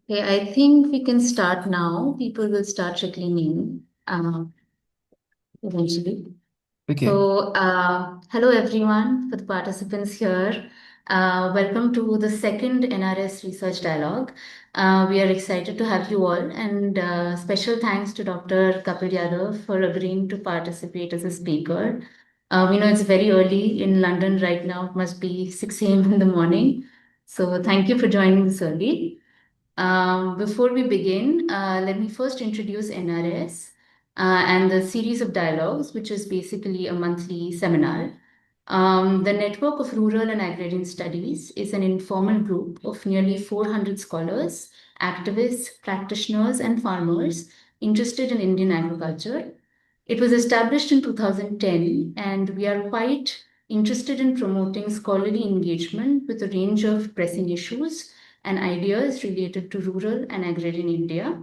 Okay, I think we can start now. People will start trickling in eventually. Okay. Hello everyone for the participants here. Welcome to the second NRAS Research Dialogue. We are excited to have you all, and special thanks to Dr. Kapil Yadav for agreeing to participate as a speaker. We know it's very early in London right now. It must be 6 a.m. in the morning. So thank you for joining this early. Before we begin, let me first introduce NRS and the series of dialogues, which is basically a monthly seminar. The Network of Rural and Agrarian Studies is an informal group of nearly 400 scholars, activists, practitioners, and farmers interested in Indian agriculture. It was established in 2010, and we are quite interested in promoting scholarly engagement with a range of pressing issues and ideas related to rural and agrarian India.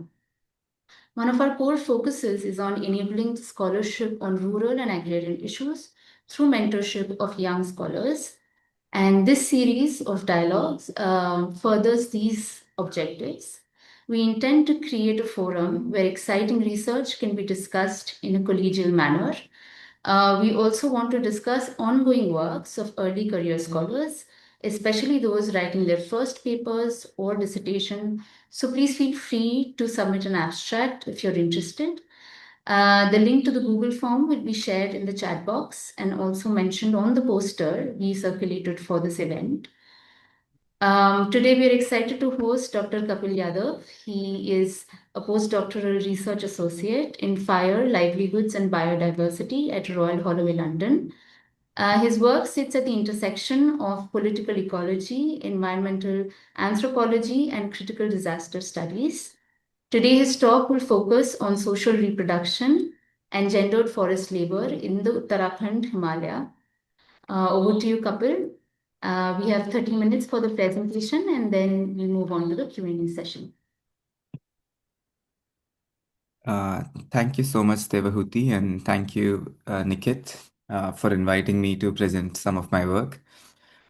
One of our core focuses is on enabling scholarship on rural and agrarian issues through mentorship of young scholars. And this series of dialogues furthers these objectives. We intend to create a forum where exciting research can be discussed in a collegial manner. We also want to discuss ongoing works of early career scholars, especially those writing their first papers or dissertation. So please feel free to submit an abstract if you're interested. The link to the Google form will be shared in the chat box and also mentioned on the poster we circulated for this event. Today, we are excited to host Dr. Kapil Yadav. He is a postdoctoral research associate in fire, livelihoods, and biodiversity at Royal Holloway, London. His work sits at the intersection of political ecology, environmental anthropology, and critical disaster studies. Today, his talk will focus on social reproduction and gendered forest labor in the Uttarakhand Himalaya. Over to you, Kapil. We have 30 minutes for the presentation and then we move on to the Q&A session. Uh, Thank you so much, Devahuti, and thank you, Nikit, for inviting me to present some of my work.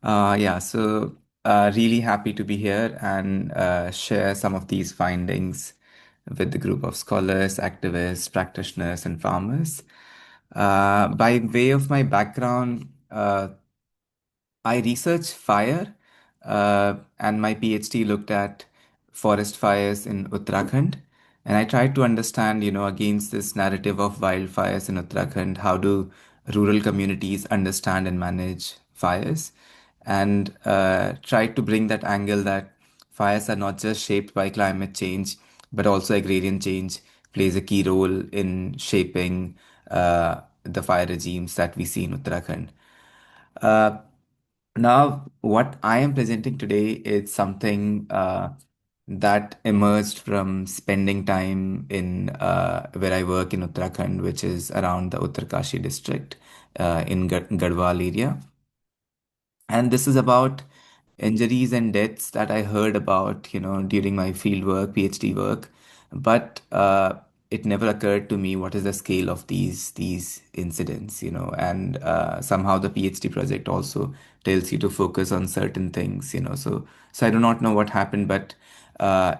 Really happy to be here and share some of these findings with the group of scholars, activists, practitioners, and farmers. By way of my background, I research fire, and my PhD looked at forest fires in Uttarakhand. And I tried to understand, against this narrative of wildfires in Uttarakhand, how do rural communities understand and manage fires? And tried to bring that angle that fires are not just shaped by climate change, but also agrarian change plays a key role in shaping the fire regimes that we see in Uttarakhand. Uh, Now, what I am presenting today is something that emerged from spending time in where I work in Uttarakhand, which is around the Uttarkashi district in Garhwal area. And this is about injuries and deaths that I heard about, during my field work, PhD work. But it never occurred to me what is the scale of these incidents, and somehow the PhD project also tells you to focus on certain things, So I do not know what happened, but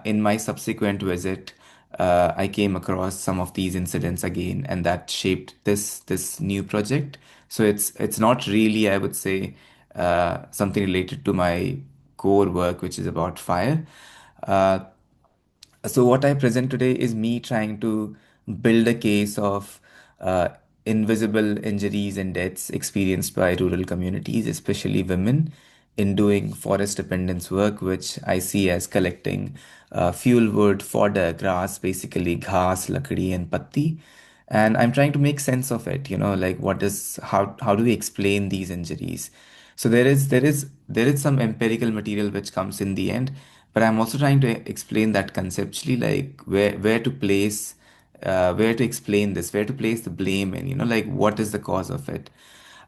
in my subsequent visit, I came across some of these incidents again, and that shaped this new project. So it's not really, I would say, something related to my core work, which is about fire. Uh, so what I present today is me trying to build a case of invisible injuries and deaths experienced by rural communities, especially women, in doing forest dependence work, which I see as collecting fuel wood, fodder, grass, basically ghas, lakdi, and patti. And I'm trying to make sense of it, like how do we explain these injuries? So there is some empirical material which comes in the end, but I'm also trying to explain that conceptually, like where to place, where to explain this, where to place the blame in, like what is the cause of it.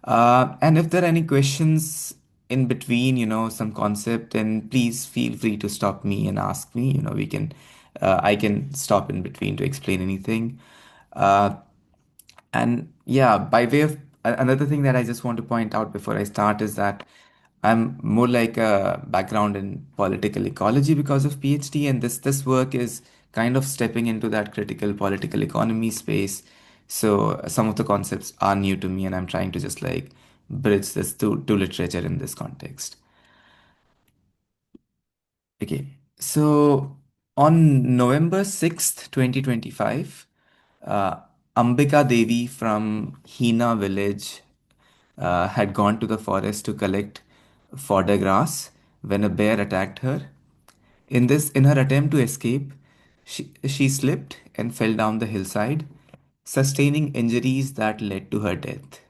And if there are any questions in between, some concept, then please feel free to stop me and ask me. I can stop in between to explain anything. Uh, and yeah, by way of another thing that I just want to point out before I start is that I'm more like a background in political ecology because of PhD, and this work is kind of stepping into that critical political economy space. So some of the concepts are new to me, and I'm trying to just like bridge this to literature in this context. Okay, so on November 6th, 2025, uh, Ambika Devi from Hina village had gone to the forest to collect fodder grass when a bear attacked her. In her attempt to escape, she slipped and fell down the hillside, sustaining injuries that led to her death.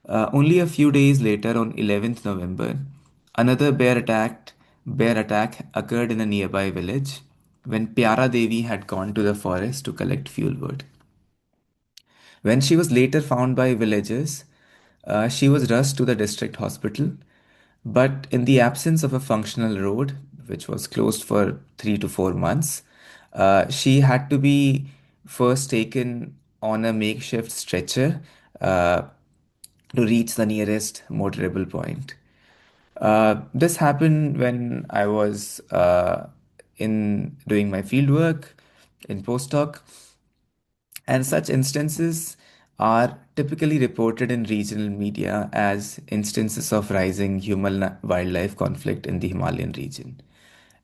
Only a few days later, on 11th November, another bear attack occurred in a nearby village when Pyara Devi had gone to the forest to collect fuel wood. When she was later found by villagers, she was rushed to the district hospital, but in the absence of a functional road, which was closed for 3 to 4 months, she had to be first taken on a makeshift stretcher uh, to reach the nearest motorable point. This happened when I was in doing my field work in postdoc, and such instances are typically reported in regional media as instances of rising human wildlife conflict in the Himalayan region.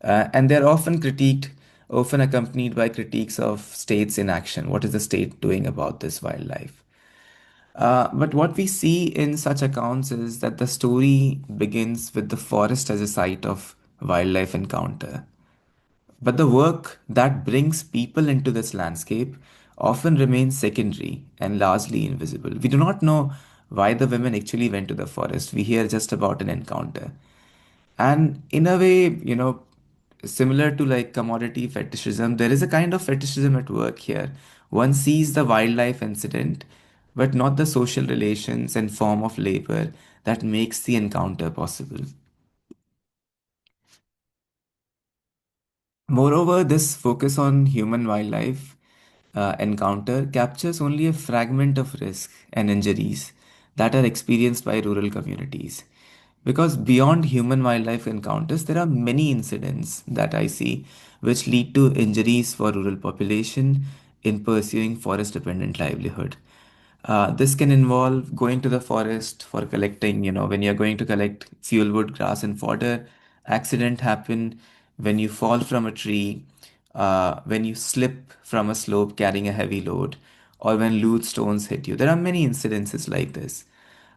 And they're often critiqued, often accompanied by critiques of states' inaction. What is the state doing about this wildlife? But what we see in such accounts is that the story begins with the forest as a site of wildlife encounter. But the work that brings people into this landscape often remains secondary and largely invisible. We do not know why the women actually went to the forest. We hear just about an encounter. And in a way, similar to like commodity fetishism, there is a kind of fetishism at work here. One sees the wildlife incident, but not the social relations and form of labor that makes the encounter possible. Moreover, this focus on human wildlife encounter captures only a fragment of risk and injuries that are experienced by rural communities. Because beyond human wildlife encounters, there are many incidents that I see which lead to injuries for rural population in pursuing forest dependent livelihood. This can involve going to the forest for collecting, when you're going to collect fuel wood, grass, and fodder. Accident happen when you fall from a tree, when you slip from a slope carrying a heavy load, or when loose stones hit you. There are many incidences like this.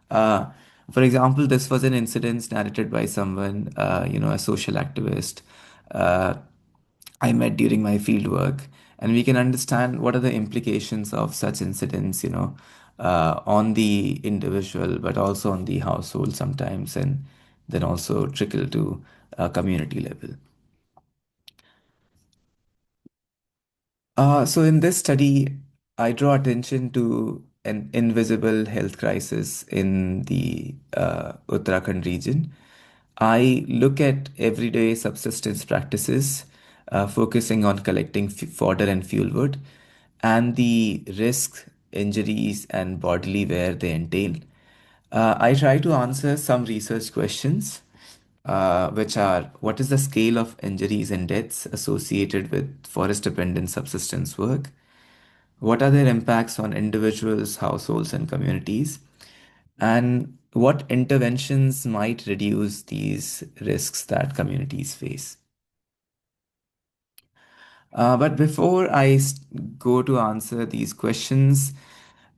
Uh, for example, this was an incident narrated by someone, a social activist. Uh, I met during my field work, and we can understand what are the implications of such incidents, on the individual, but also on the household sometimes, and then also trickle to a community level. So in this study, I draw attention to an invisible health crisis in the Uttarakhand region. I look at everyday subsistence practices, focusing on collecting fodder and fuel wood, and the risks, injuries, and bodily wear they entail. I try to answer some research questions, which are what is the scale of injuries and deaths associated with forest dependent subsistence work? What are their impacts on individuals, households, and communities? And what interventions might reduce these risks that communities face? But before go to answer these questions,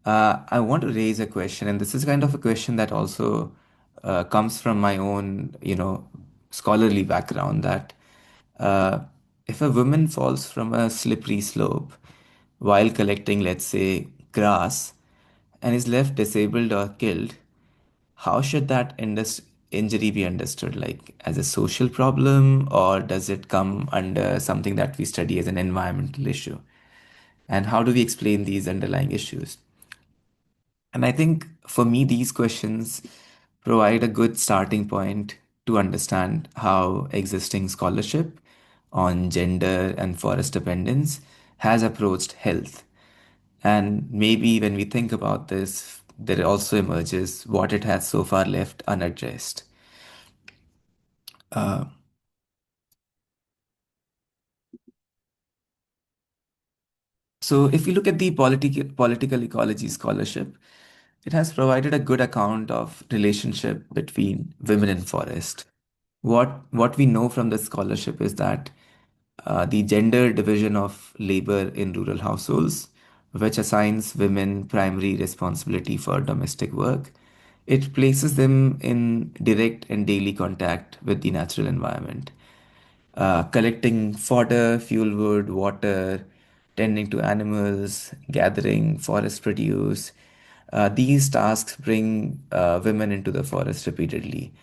I want to raise a question, and this is kind of a question that also comes from my own, scholarly background. That uh, if a woman falls from a slippery slope while collecting, let's say, grass, and is left disabled or killed, how should that injury be understood? Like as a social problem, or does it come under something that we study as an environmental issue? And how do we explain these underlying issues? And I think for me, these questions provide a good starting point to understand how existing scholarship on gender and forest dependence has approached health. And maybe when we think about this, there also emerges what it has so far left unaddressed. Uh, so if you look at the political ecology scholarship, it has provided a good account of relationship between women and forest. What we know from the scholarship is that the gender division of labor in rural households, which assigns women primary responsibility for domestic work, it places them in direct and daily contact with the natural environment, collecting fodder, fuel wood, water, tending to animals, gathering forest produce. These tasks bring women into the forest repeatedly.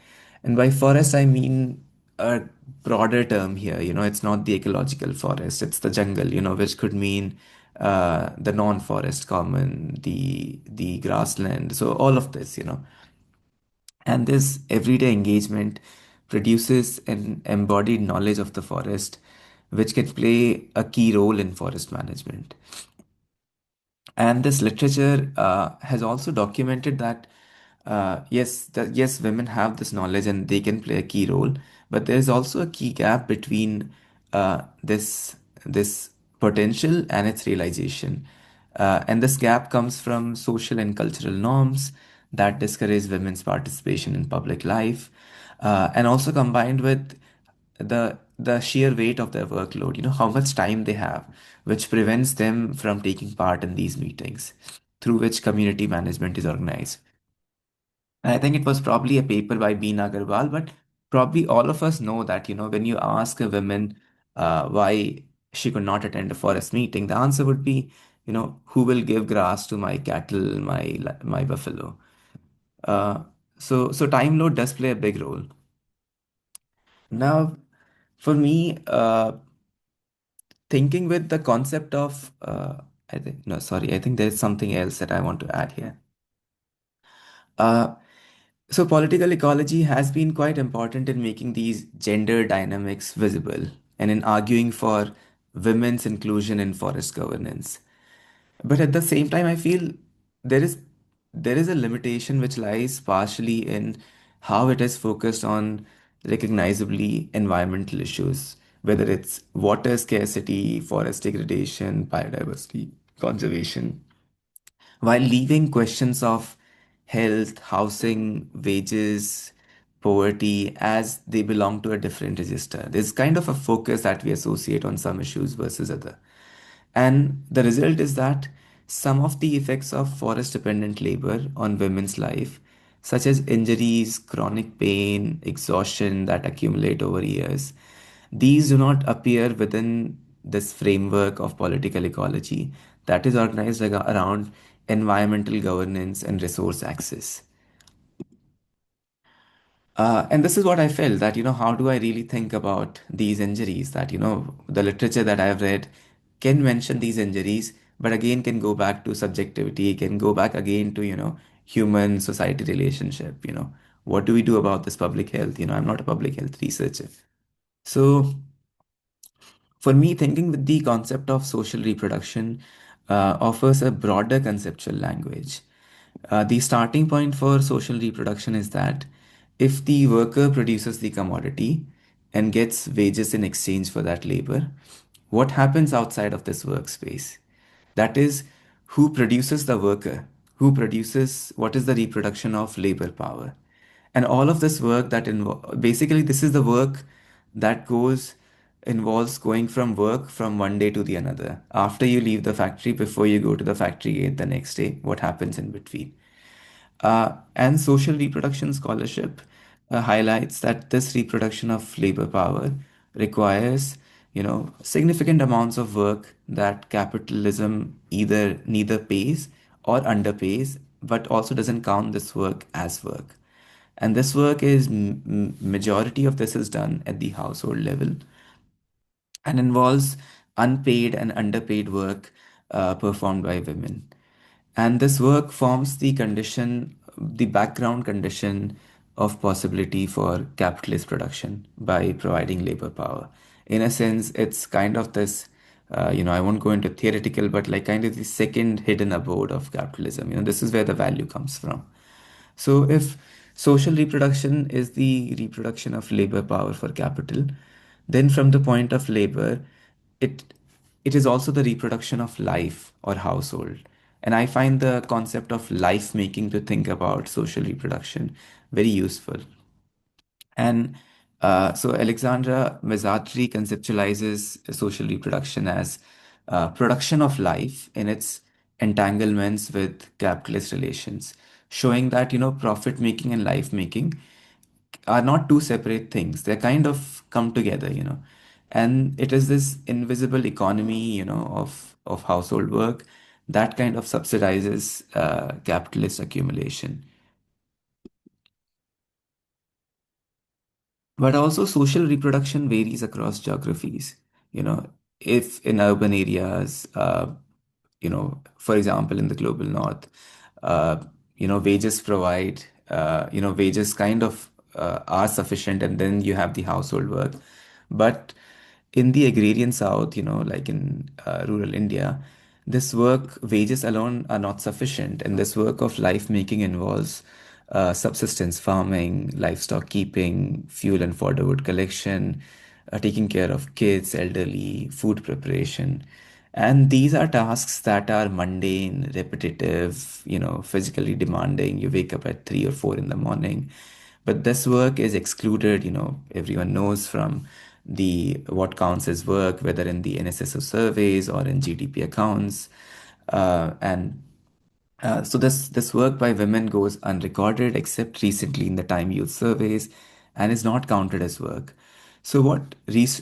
And by forest, I mean a broader term here. It's not the ecological forest, it's the jungle, which could mean the non-forest common, the grassland. So all of this. And this everyday engagement produces an embodied knowledge of the forest, which can play a key role in forest management. And this literature has also documented that yes, women have this knowledge and they can play a key role, but there is also a key gap between this potential and its realization. And this gap comes from social and cultural norms that discourage women's participation in public life, and also combined with the sheer weight of their workload, how much time they have, which prevents them from taking part in these meetings through which community management is organized. And I think it was probably a paper by Beena Agarwal, but probably all of us know that, when you ask a woman why she could not attend a forest meeting, the answer would be, who will give grass to my cattle, my buffalo. Uh, so time load does play a big role. Now, for me, thinking with the concept of, I think, no, sorry, I think there's something else that I want to add here. Uh, so political ecology has been quite important in making these gender dynamics visible and in arguing for women's inclusion in forest governance. But at the same time, I feel there is there is a limitation which lies partially in how it is focused on recognizably environmental issues, whether it's water scarcity, forest degradation, biodiversity conservation, while leaving questions of health, housing, wages, poverty as they belong to a different register. There's kind of a focus that we associate on some issues versus other. And the result is that some of the effects of forest dependent labor on women's life, such as injuries, chronic pain, exhaustion that accumulate over years, these do not appear within this framework of political ecology that is organized around environmental governance and resource access. And this is what I felt that, how do I really think about these injuries? That, the literature that I've read can mention these injuries, but again can go back to subjectivity, can go back again to, human society relationship. What do we do about this public health? I'm not a public health researcher. So, for me, thinking with the concept of social reproduction offers a broader conceptual language. The starting point for social reproduction is that if the worker produces the commodity and gets wages in exchange for that labor, what happens outside of this workspace? That is, who produces the worker? Who produces what is the reproduction of labor power? And all of this work that basically this is the work that goes involves going from work from one day to the another. After you leave the factory, before you go to the factory gate the next day, what happens in between? And social reproduction scholarship highlights that this reproduction of labor power requires, significant amounts of work that capitalism either neither pays or underpays, but also doesn't count this work as work. And this work is majority of this is done at the household level and involves unpaid and underpaid work performed by women. And this work forms the background condition of possibility for capitalist production by providing labor power. In a sense, it's kind of this, I won't go into theoretical, but like kind of the second hidden abode of capitalism. This is where the value comes from. So if Social reproduction is the reproduction of labor power for capital. Then, from the point of labor, it it is also the reproduction of life or household. And I find the concept of life making to think about social reproduction very useful. And so Alexandra Mezzatri conceptualizes social reproduction as production of life in its entanglements with capitalist relations, showing that, profit making and life making are not two separate things. They kind of come together, And it is this invisible economy, of household work that kind of subsidizes capitalist accumulation. But also, social reproduction varies across geographies. You know, if in urban areas, for example, in the global north, uh, wages provide, wages kind of are sufficient, and then you have the household work. But in the agrarian south, like in rural India, this work, wages alone are not sufficient, and this work of life making involves subsistence farming, livestock keeping, fuel and fodderwood collection, taking care of kids, elderly, food preparation. And these are tasks that are mundane, repetitive, physically demanding. You wake up at 3 or 4 in the morning. But this work is excluded, everyone knows from the what counts as work, whether in the NSSO surveys or in GDP accounts. And so this work by women goes unrecorded except recently in the time youth surveys and is not counted as work. So what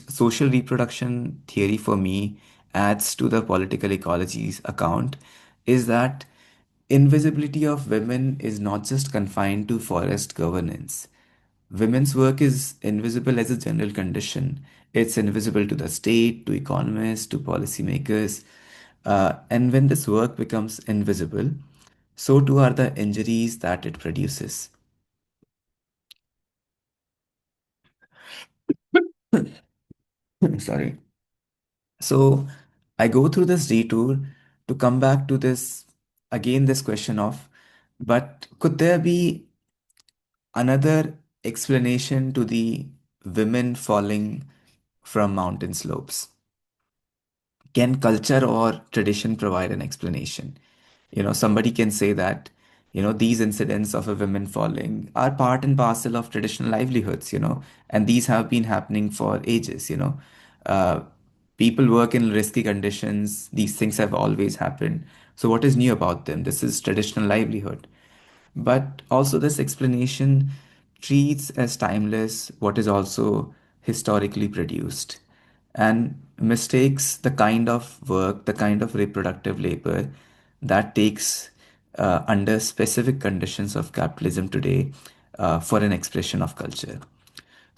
social reproduction theory for me adds to the political ecology's account is that invisibility of women is not just confined to forest governance. Women's work is invisible as a general condition. It's invisible to the state, to economists, to policymakers. And when this work becomes invisible, so too are the injuries that it produces. Sorry. So I go through this detour to come back to this again, this question of, but could there be another explanation to the women falling from mountain slopes? Can culture or tradition provide an explanation? Somebody can say that, these incidents of a woman falling are part and parcel of traditional livelihoods, and these have been happening for ages, Uh, People work in risky conditions. These things have always happened. So what is new about them? This is traditional livelihood. But also, this explanation treats as timeless what is also historically produced and mistakes the kind of work, the kind of reproductive labor that takes under specific conditions of capitalism today for an expression of culture.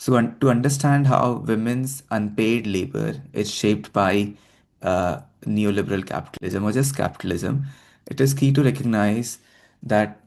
So, to understand how women's unpaid labor is shaped by neoliberal capitalism or just capitalism, it is key to recognize that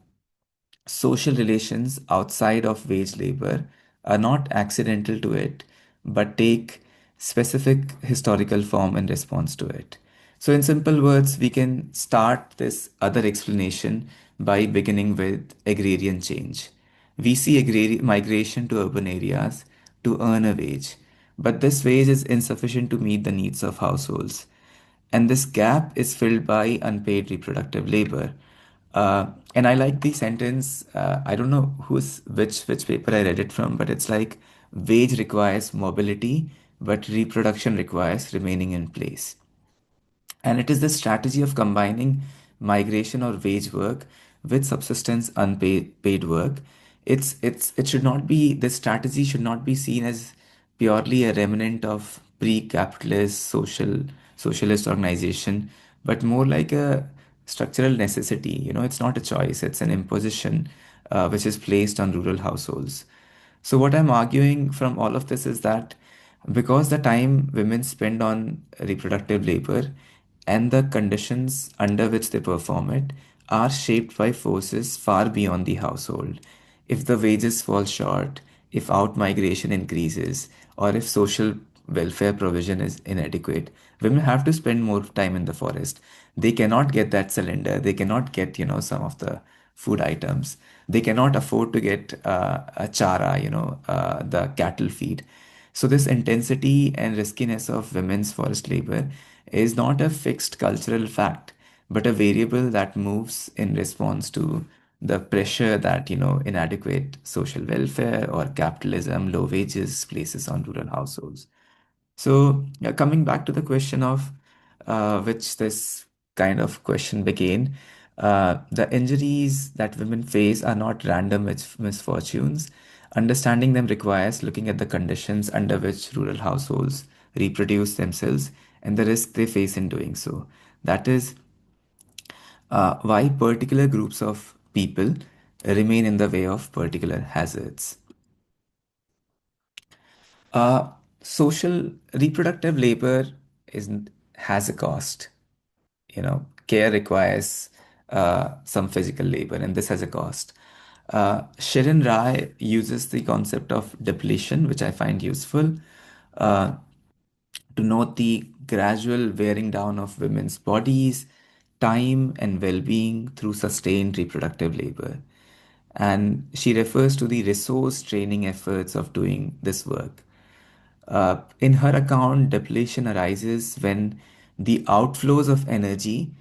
social relations outside of wage labor are not accidental to it, but take specific historical form in response to it. So, in simple words, we can start this other explanation by beginning with agrarian change. We see migration to urban areas to earn a wage, but this wage is insufficient to meet the needs of households. And this gap is filled by unpaid reproductive labor. And I like the sentence. I don't know which paper I read it from, but it's like wage requires mobility, but reproduction requires remaining in place. And it is the strategy of combining migration or wage work with subsistence unpaid paid work. It should not be, this strategy should not be seen as purely a remnant of pre-capitalist socialist organization, but more like a structural necessity. It's not a choice, it's an imposition which is placed on rural households. So, what I'm arguing from all of this is that because the time women spend on reproductive labor and the conditions under which they perform it are shaped by forces far beyond the household. If the wages fall short, if out-migration increases, or if social welfare provision is inadequate, women have to spend more time in the forest. They cannot get that cylinder, they cannot get, some of the food items. They cannot afford to get a chara, the cattle feed. So this intensity and riskiness of women's forest labor is not a fixed cultural fact, but a variable that moves in response to the pressure that, inadequate social welfare or capitalism, low wages places on rural households. So, yeah, coming back to the question of which this kind of question began, the injuries that women face are not random misfortunes. Understanding them requires looking at the conditions under which rural households reproduce themselves and the risk they face in doing so. That is why particular groups of people remain in the way of particular hazards. Uh, Social reproductive labor is has a cost. Care requires some physical labor, and this has a cost. Shirin Rai uses the concept of depletion, which I find useful, uh, to note the gradual wearing down of women's bodies, time, and well being through sustained reproductive labor. And she refers to the resource training efforts of doing this work. In her account, depletion arises when the outflows of energy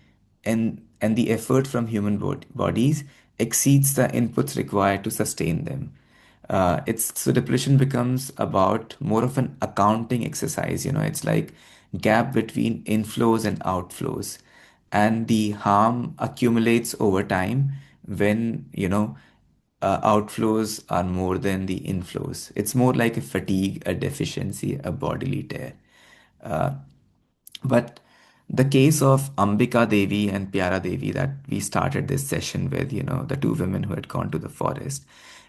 and the effort from human bodies exceeds the inputs required to sustain them. It's so depletion becomes about more of an accounting exercise. It's like gap between inflows and outflows, and the harm accumulates over time when outflows are more than the inflows. It's more like a fatigue, a deficiency, a bodily tear. Uh, but the case of Ambika Devi and Pyara Devi that we started this session with, the two women who had gone to the forest,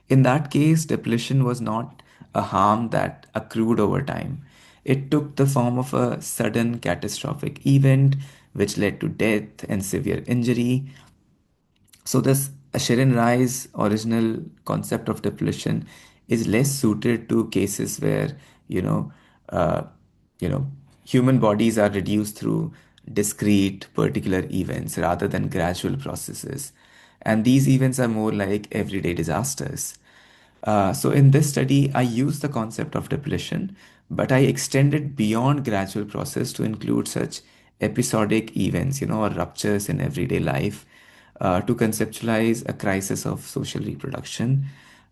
in that case, depletion was not a harm that accrued over time. It took the form of a sudden catastrophic event which led to death and severe injury. So this Sharon Rai's original concept of depletion is less suited to cases where you know uh, you know human bodies are reduced through discrete particular events rather than gradual processes, and these events are more like everyday disasters. So in this study, I use the concept of depletion, but I extend it beyond gradual process to include such episodic events, or ruptures in everyday life, to conceptualize a crisis of social reproduction,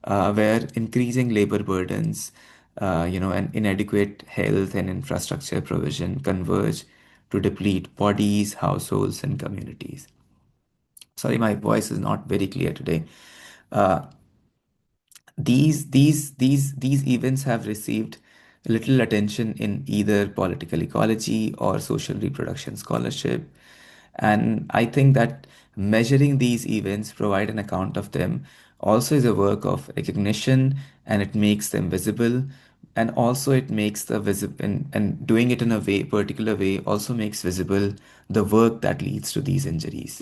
where increasing labor burdens, and inadequate health and infrastructure provision converge to deplete bodies, households, and communities. Sorry, my voice is not very clear today. Uh, these events have received little attention in either political ecology or social reproduction scholarship, and I think that measuring these events, provide an account of them, also is a work of recognition, and it makes them visible, and also it makes the visible, and doing it in a way particular way also makes visible the work that leads to these injuries.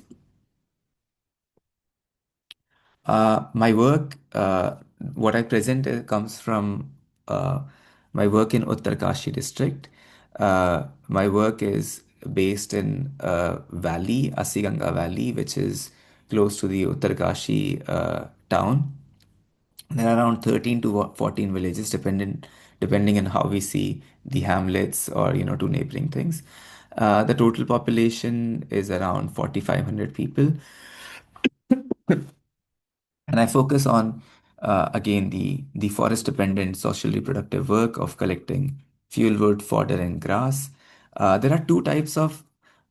My work, what I present comes from my work in Uttarkashi district. My work is based in valley, Asiganga Valley, which is close to the Uttarkashi town. There are around 13 to 14 villages, depending on how we see the hamlets or two neighboring things. The total population is around 4,500 people. And I focus on again the forest dependent social reproductive work of collecting fuel wood, fodder, and grass. There are two types of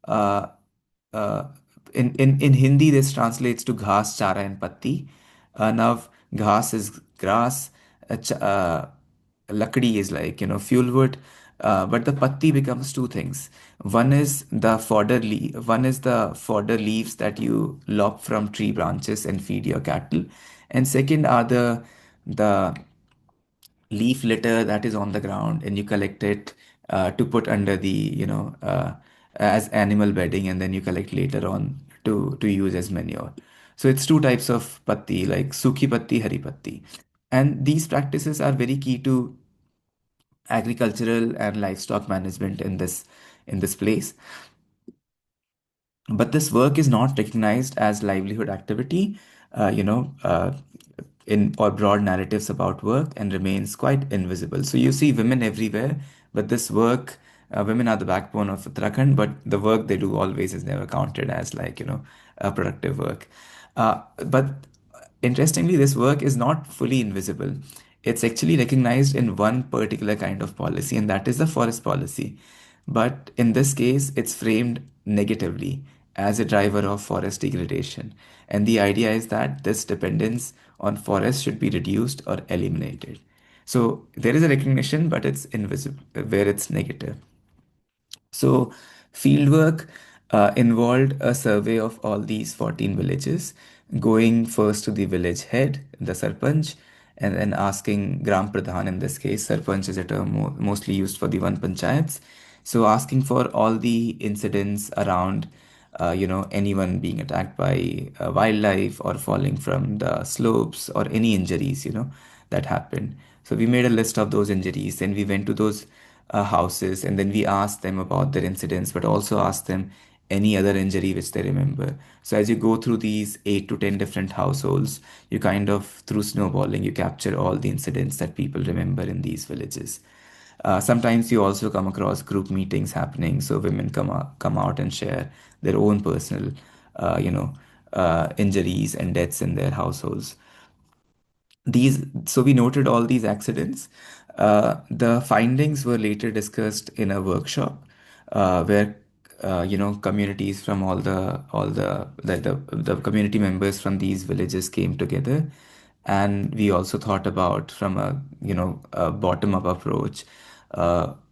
uh, uh, in Hindi this translates to ghas, chara, and patti. Now ghas is grass, lakdi is like fuel wood, but the patti becomes two things. One is the fodder leaves that you lop from tree branches and feed your cattle, and second are the leaf litter that is on the ground, and you collect it to put under the as animal bedding, and then you collect later on to use as manure. So it's two types of patti, like sukhi patti, hari patti, and these practices are very key to agricultural and livestock management in this place. But this work is not recognized as livelihood activity. uh, you know, uh, in or broad narratives about work and remains quite invisible. So you see women everywhere, but this work, women are the backbone of Uttarakhand, but the work they do always is never counted as like, a productive work. But interestingly, this work is not fully invisible. It's actually recognized in one particular kind of policy, and that is the forest policy. But in this case, it's framed negatively as a driver of forest degradation. And the idea is that this dependence on forests should be reduced or eliminated. So there is a recognition, but it's invisible where it's negative. So, fieldwork involved a survey of all these 14 villages, going first to the village head, the Sarpanch, and then asking Gram Pradhan, in this case, Sarpanch is a term mostly used for the one panchayats. So, asking for all the incidents around, anyone being attacked by wildlife or falling from the slopes or any injuries, that happened. So, we made a list of those injuries, then we went to those houses, and then we asked them about their incidents, but also asked them any other injury which they remember. So as you go through these 8 to 10 different households, you kind of, through snowballing, you capture all the incidents that people remember in these villages. Sometimes you also come across group meetings happening, so women come out and share their own personal, injuries and deaths in their households. So we noted all these accidents. The findings were later discussed in a workshop where communities from all the community members from these villages came together, and we also thought about, from a bottom up approach,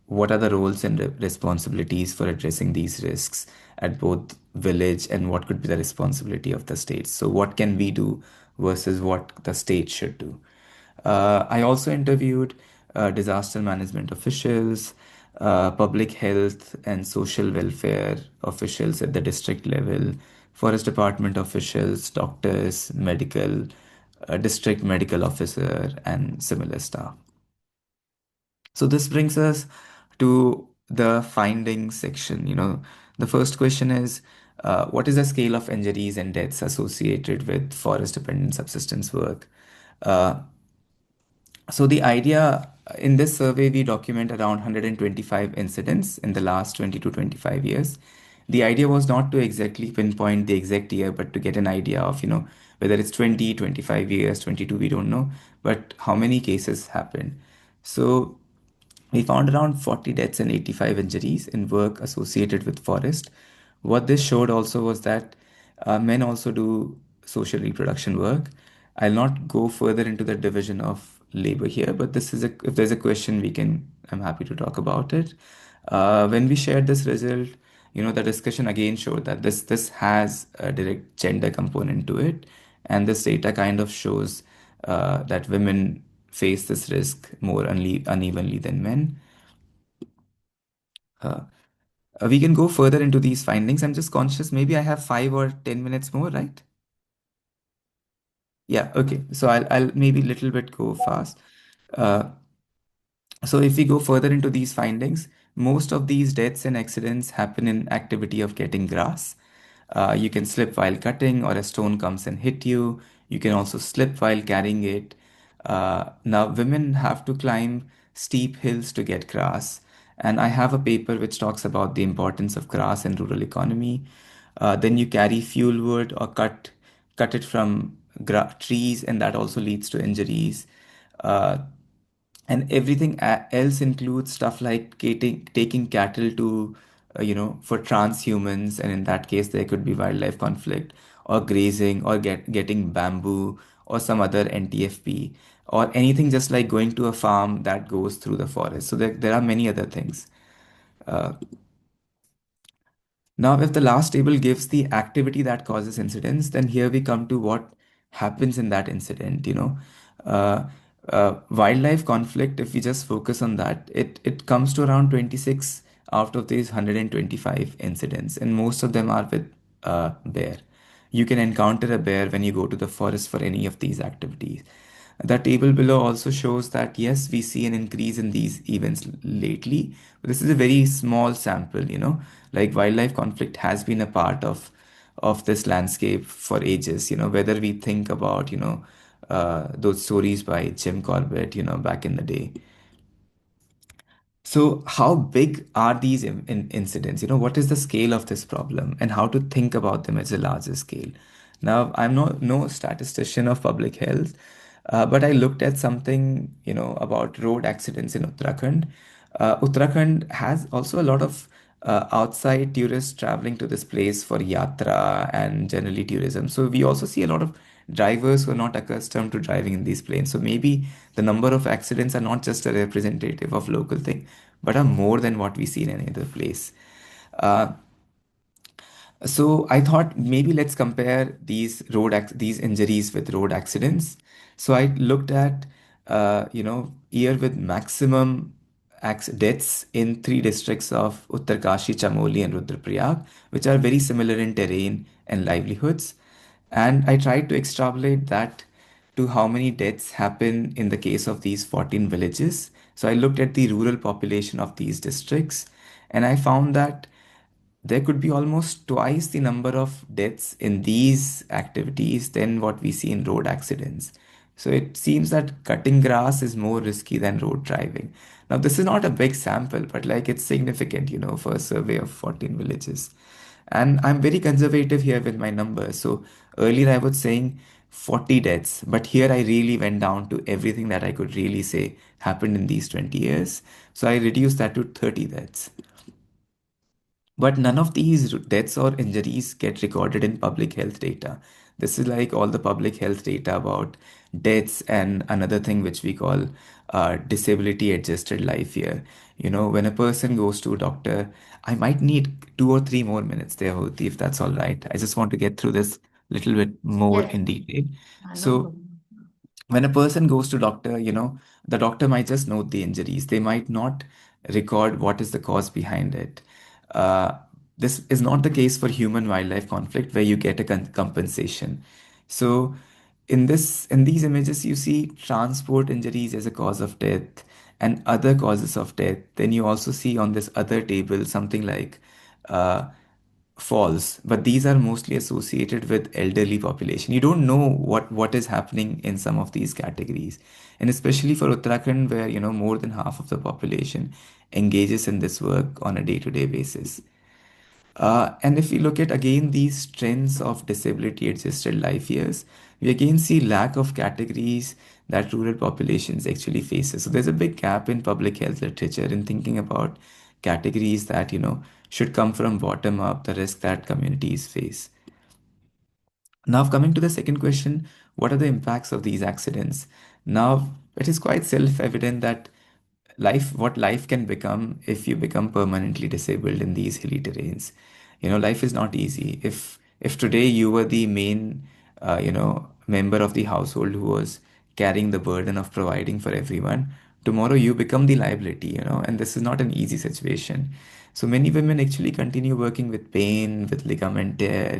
what are the roles and responsibilities for addressing these risks at both village, and what could be the responsibility of the state. So what can we do versus what the state should do. I also interviewed disaster management officials, public health and social welfare officials at the district level, forest department officials, doctors, district medical officer, and similar staff. So this brings us to the findings section. The first question is, what is the scale of injuries and deaths associated with forest-dependent subsistence work? Uh, so the idea in this survey, we document around 125 incidents in the last 20 to 25 years. The idea was not to exactly pinpoint the exact year, but to get an idea of, whether it's 20, 25 years, 22, we don't know, but how many cases happened. So we found around 40 deaths and 85 injuries in work associated with forest. What this showed also was that men also do social reproduction work. I'll not go further into the division of labor here, but if there's a question, I'm happy to talk about it. When we shared this result, the discussion again showed that this has a direct gender component to it, and this data kind of shows that women face this risk more unevenly than men. Uh, we can go further into these findings. I'm just conscious, maybe I have 5 or 10 minutes more, right? Yeah, okay. So I'll maybe a little bit go fast. Uh, So if we go further into these findings, most of these deaths and accidents happen in activity of getting grass. You can slip while cutting, or a stone comes and hit you. You can also slip while carrying it. Now, women have to climb steep hills to get grass. And I have a paper which talks about the importance of grass in rural economy. Then you carry fuel wood or cut it from trees, and that also leads to injuries. Uh, and everything else includes stuff like taking cattle to for transhumans, and in that case there could be wildlife conflict, or grazing, or getting bamboo or some other NTFP, or anything just like going to a farm that goes through the forest. So there are many other things. uh, Now, if the last table gives the activity that causes incidents, then here we come to what happens in that incident. Uh, Wildlife conflict, if we just focus on that, it comes to around 26 out of these 125 incidents, and most of them are with bear. You can encounter a bear when you go to the forest for any of these activities. The table below also shows that yes, we see an increase in these events lately, but this is a very small sample. Like wildlife conflict has been a part of of this landscape for ages. Whether we think about, those stories by Jim Corbett, back in the day. So, how big are these incidents? What is the scale of this problem and how to think about them as a larger scale? Now, I'm no statistician of public health, but I looked at something, about road accidents in Uttarakhand. Uttarakhand has also a lot of outside tourists traveling to this place for yatra and generally tourism. So we also see a lot of drivers who are not accustomed to driving in these planes. So maybe the number of accidents are not just a representative of local thing, but are more than what we see in any other place. Uh, so I thought maybe let's compare these injuries with road accidents. So I looked at year with maximum deaths in three districts of Uttarkashi, Chamoli, and Rudraprayag, which are very similar in terrain and livelihoods. And I tried to extrapolate that to how many deaths happen in the case of these 14 villages. So I looked at the rural population of these districts, and I found that there could be almost twice the number of deaths in these activities than what we see in road accidents. So it seems that cutting grass is more risky than road driving. Now, this is not a big sample, but like it's significant, for a survey of 14 villages. And I'm very conservative here with my numbers. So earlier I was saying 40 deaths, but here I really went down to everything that I could really say happened in these 20 years. So I reduced that to 30 deaths. But none of these deaths or injuries get recorded in public health data. This is like all the public health data about deaths and another thing which we call disability adjusted life year. When a person goes to a doctor, I might need 2 or 3 more minutes there, Hoti, if that's all right. I just want to get through this little bit more Yes, in detail. no So problem. when a person goes to doctor, the doctor might just note the injuries. They might not record what is the cause behind it. uh, this is not the case for human wildlife conflict where you get a compensation. So in these images you see transport injuries as a cause of death and other causes of death. Then you also see on this other table something like uh, falls, but these are mostly associated with elderly population. You don't know what is happening in some of these categories, and especially for Uttarakhand, where more than half of the population engages in this work on a day-to-day basis. And if we look at again these trends of disability adjusted life years, we again see lack of categories that rural populations actually faces. So there's a big gap in public health literature in thinking about categories that, should come from bottom up, the risk that communities face. Now, coming to the second question, what are the impacts of these accidents? Now, it is quite self-evident that what life can become if you become permanently disabled in these hilly terrains. Life is not easy. If today you were the main, member of the household who was carrying the burden of providing for everyone, tomorrow you become the liability, and this is not an easy situation. So many women actually continue working with pain, with ligament tear,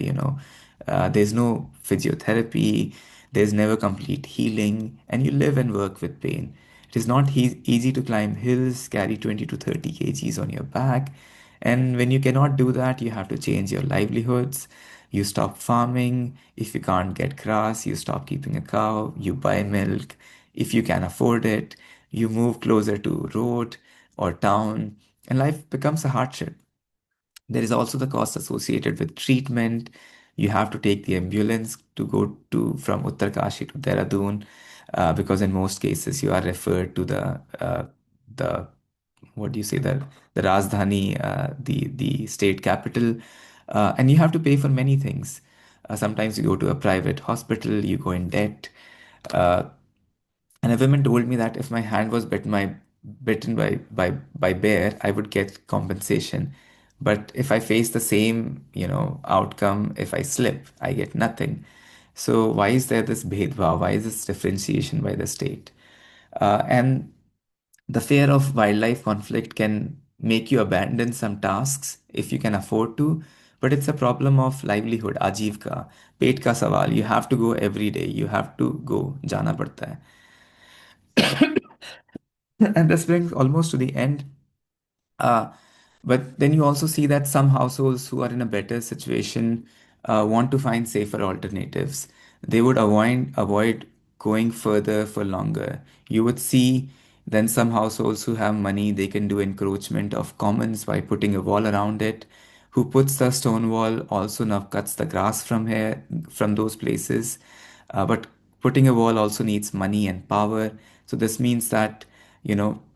there's no physiotherapy, there's never complete healing, and you live and work with pain. It is not easy to climb hills, carry 20 to 30 kgs on your back. And when you cannot do that, you have to change your livelihoods. You stop farming. If you can't get grass, you stop keeping a cow. You buy milk. If you can afford it, you move closer to road or town, and life becomes a hardship. There is also the cost associated with treatment. You have to take the ambulance to go to from Uttarkashi to Dehradun, because in most cases you are referred to the what do you say, the Rajdhani, the state capital, and you have to pay for many things. Sometimes you go to a private hospital, you go in debt. Uh, and a woman told me that if my hand was bitten by bear, I would get compensation. But if I face the same, outcome, if I slip, I get nothing. So why is there this bhedbhav? Why is this differentiation by the state? And the fear of wildlife conflict can make you abandon some tasks if you can afford to, but it's a problem of livelihood, आजीविका, पेट का सवाल. You have to go every day. You have to go, जाना पड़ता है. And this brings almost to the end. Uh, but then you also see that some households who are in a better situation, want to find safer alternatives. They would avoid going further for longer. You would see then some households who have money, they can do encroachment of commons by putting a wall around it. Who puts the stone wall also now cuts the grass from those places. But putting a wall also needs money and power. So this means that,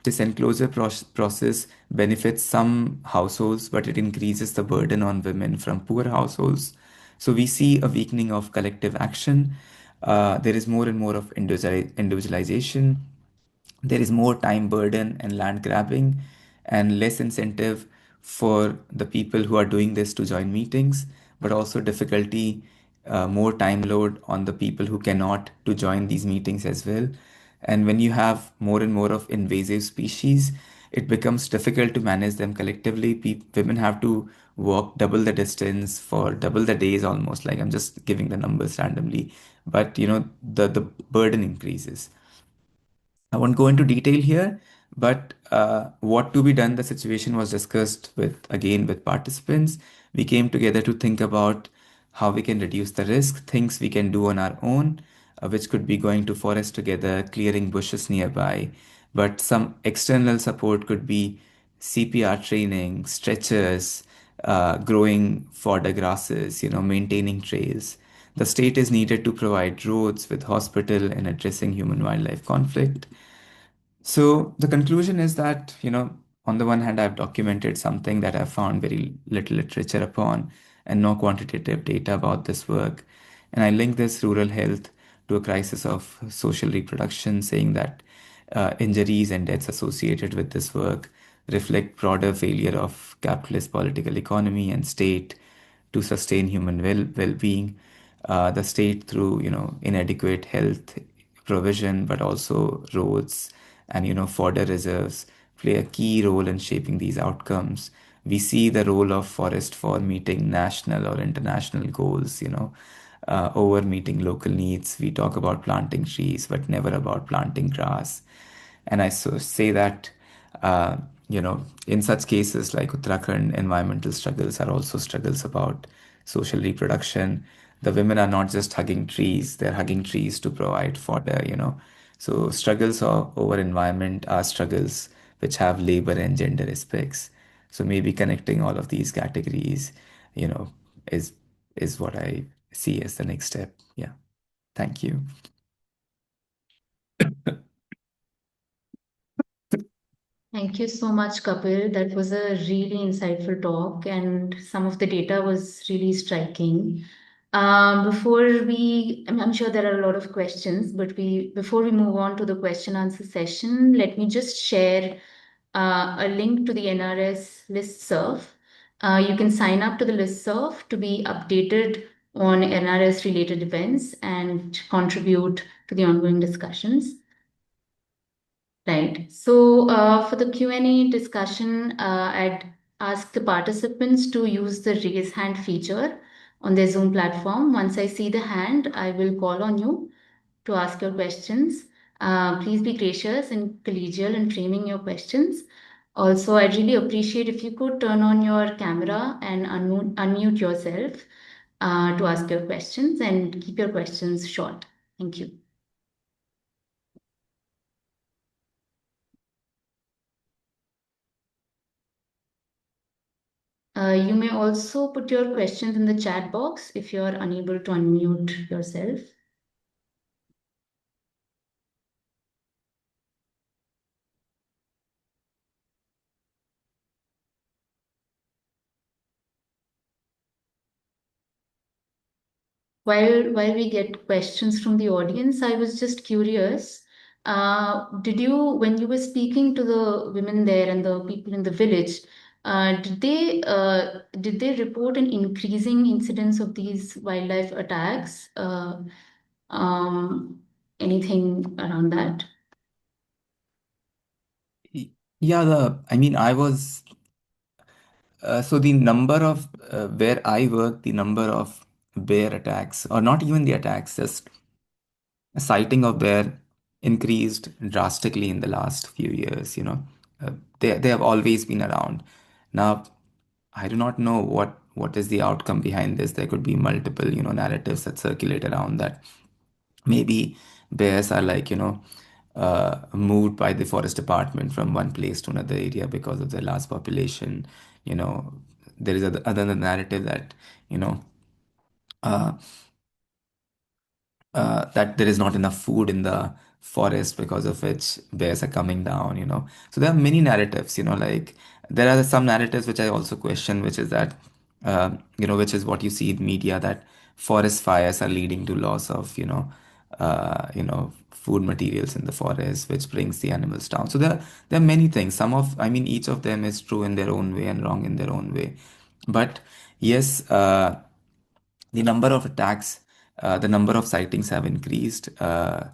this enclosure process benefits some households, but it increases the burden on women from poor households. So we see a weakening of collective action. There is more and more of individualization. There is more time burden and land grabbing, and less incentive for the people who are doing this to join meetings, but also difficulty, more time load on the people who cannot to join these meetings as well. And when you have more and more of invasive species, it becomes difficult to manage them collectively. Women have to walk double the distance for double the days almost. Like, I'm just giving the numbers randomly, but the burden increases. I won't go into detail here, but what to be done, the situation was discussed with participants. We came together to think about how we can reduce the risk, things we can do on our own, which could be going to forest together, clearing bushes nearby. But some external support could be CPR training, stretchers, growing fodder grasses, maintaining trails. The state is needed to provide roads with hospital and addressing human wildlife conflict. So the conclusion is that, on the one hand, I've documented something that I've found very little literature upon and no quantitative data about this work. And I link this rural health to a crisis of social reproduction, saying that injuries and deaths associated with this work reflect broader failure of capitalist political economy and state to sustain human well-being. The state through, inadequate health provision, but also roads and, fodder reserves play a key role in shaping these outcomes. We see the role of forest for meeting national or international goals, over meeting local needs. We talk about planting trees, but never about planting grass. And say that, in such cases like Uttarakhand, environmental struggles are also struggles about social reproduction. The women are not just hugging trees, they're hugging trees to provide fodder. So struggles over environment are struggles which have labor and gender aspects. So maybe connecting all of these categories, you know, is is what I see as the next step. Yeah. Thank you. Thank you so much, Kapil. That was a really insightful talk, and some of the data was really striking. Before we, I'm sure there are a lot of questions, but before we move on to the question answer session, let me just share a link to the NRS listserv. You can sign up to the listserv to be updated on NRS related events and contribute to the ongoing discussions. Right. So for the Q&A discussion, I'd ask the participants to use the raise hand feature on their Zoom platform. Once I see the hand, I will call on you to ask your questions. Please be gracious and collegial in framing your questions. Also, I'd really appreciate if you could turn on your camera and unmute yourself to ask your questions and keep your questions short. Thank you. You may also put your questions in the chat box if you're unable to unmute yourself. While we get questions from the audience, I was just curious. When you were speaking to the women there and the people in the village, did they report an increasing incidence of these wildlife attacks? Um, Anything around that? Yeah, I mean, so the number of, where I work, the number of bear attacks, or not even the attacks, just a sighting of bear increased drastically in the last few years. They have always been around. Now, I do not know what is the outcome behind this? There could be multiple, narratives that circulate around that. Maybe bears are like, moved by the forest department from one place to another area because of the large population. You know, there is other narrative that, you know, uh, that there is not enough food in the forest because of which bears are coming down. So there are many narratives, like there are some narratives which I also question, which is that, which is what you see in media, that forest fires are leading to loss of, food materials in the forest, which brings the animals down. So there are many things. I mean, each of them is true in their own way and wrong in their own way. But yes, the number of attacks, the number of sightings have increased uh,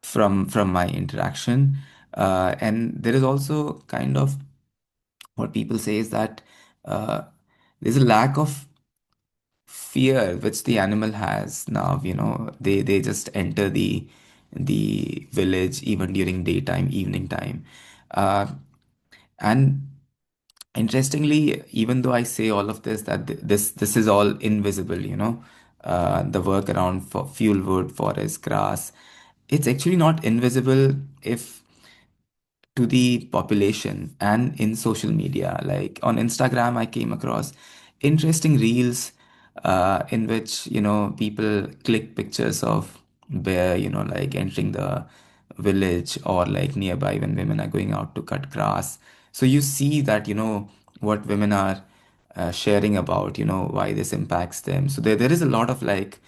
from my interaction, and there is also kind of what people say is that uh, there's a lack of fear which the animal has now. They just enter the village even during daytime, evening time, uh, and interestingly, even though I say all of this, that this is all invisible, the work around for fuel wood, forest, grass, it's actually not invisible if to the population and in social media. Like on Instagram, I came across interesting reels in which, people click pictures of bear, like entering the village or like nearby when women are going out to cut grass. So you see that, what women are sharing about, why this impacts them. So there is a lot of like,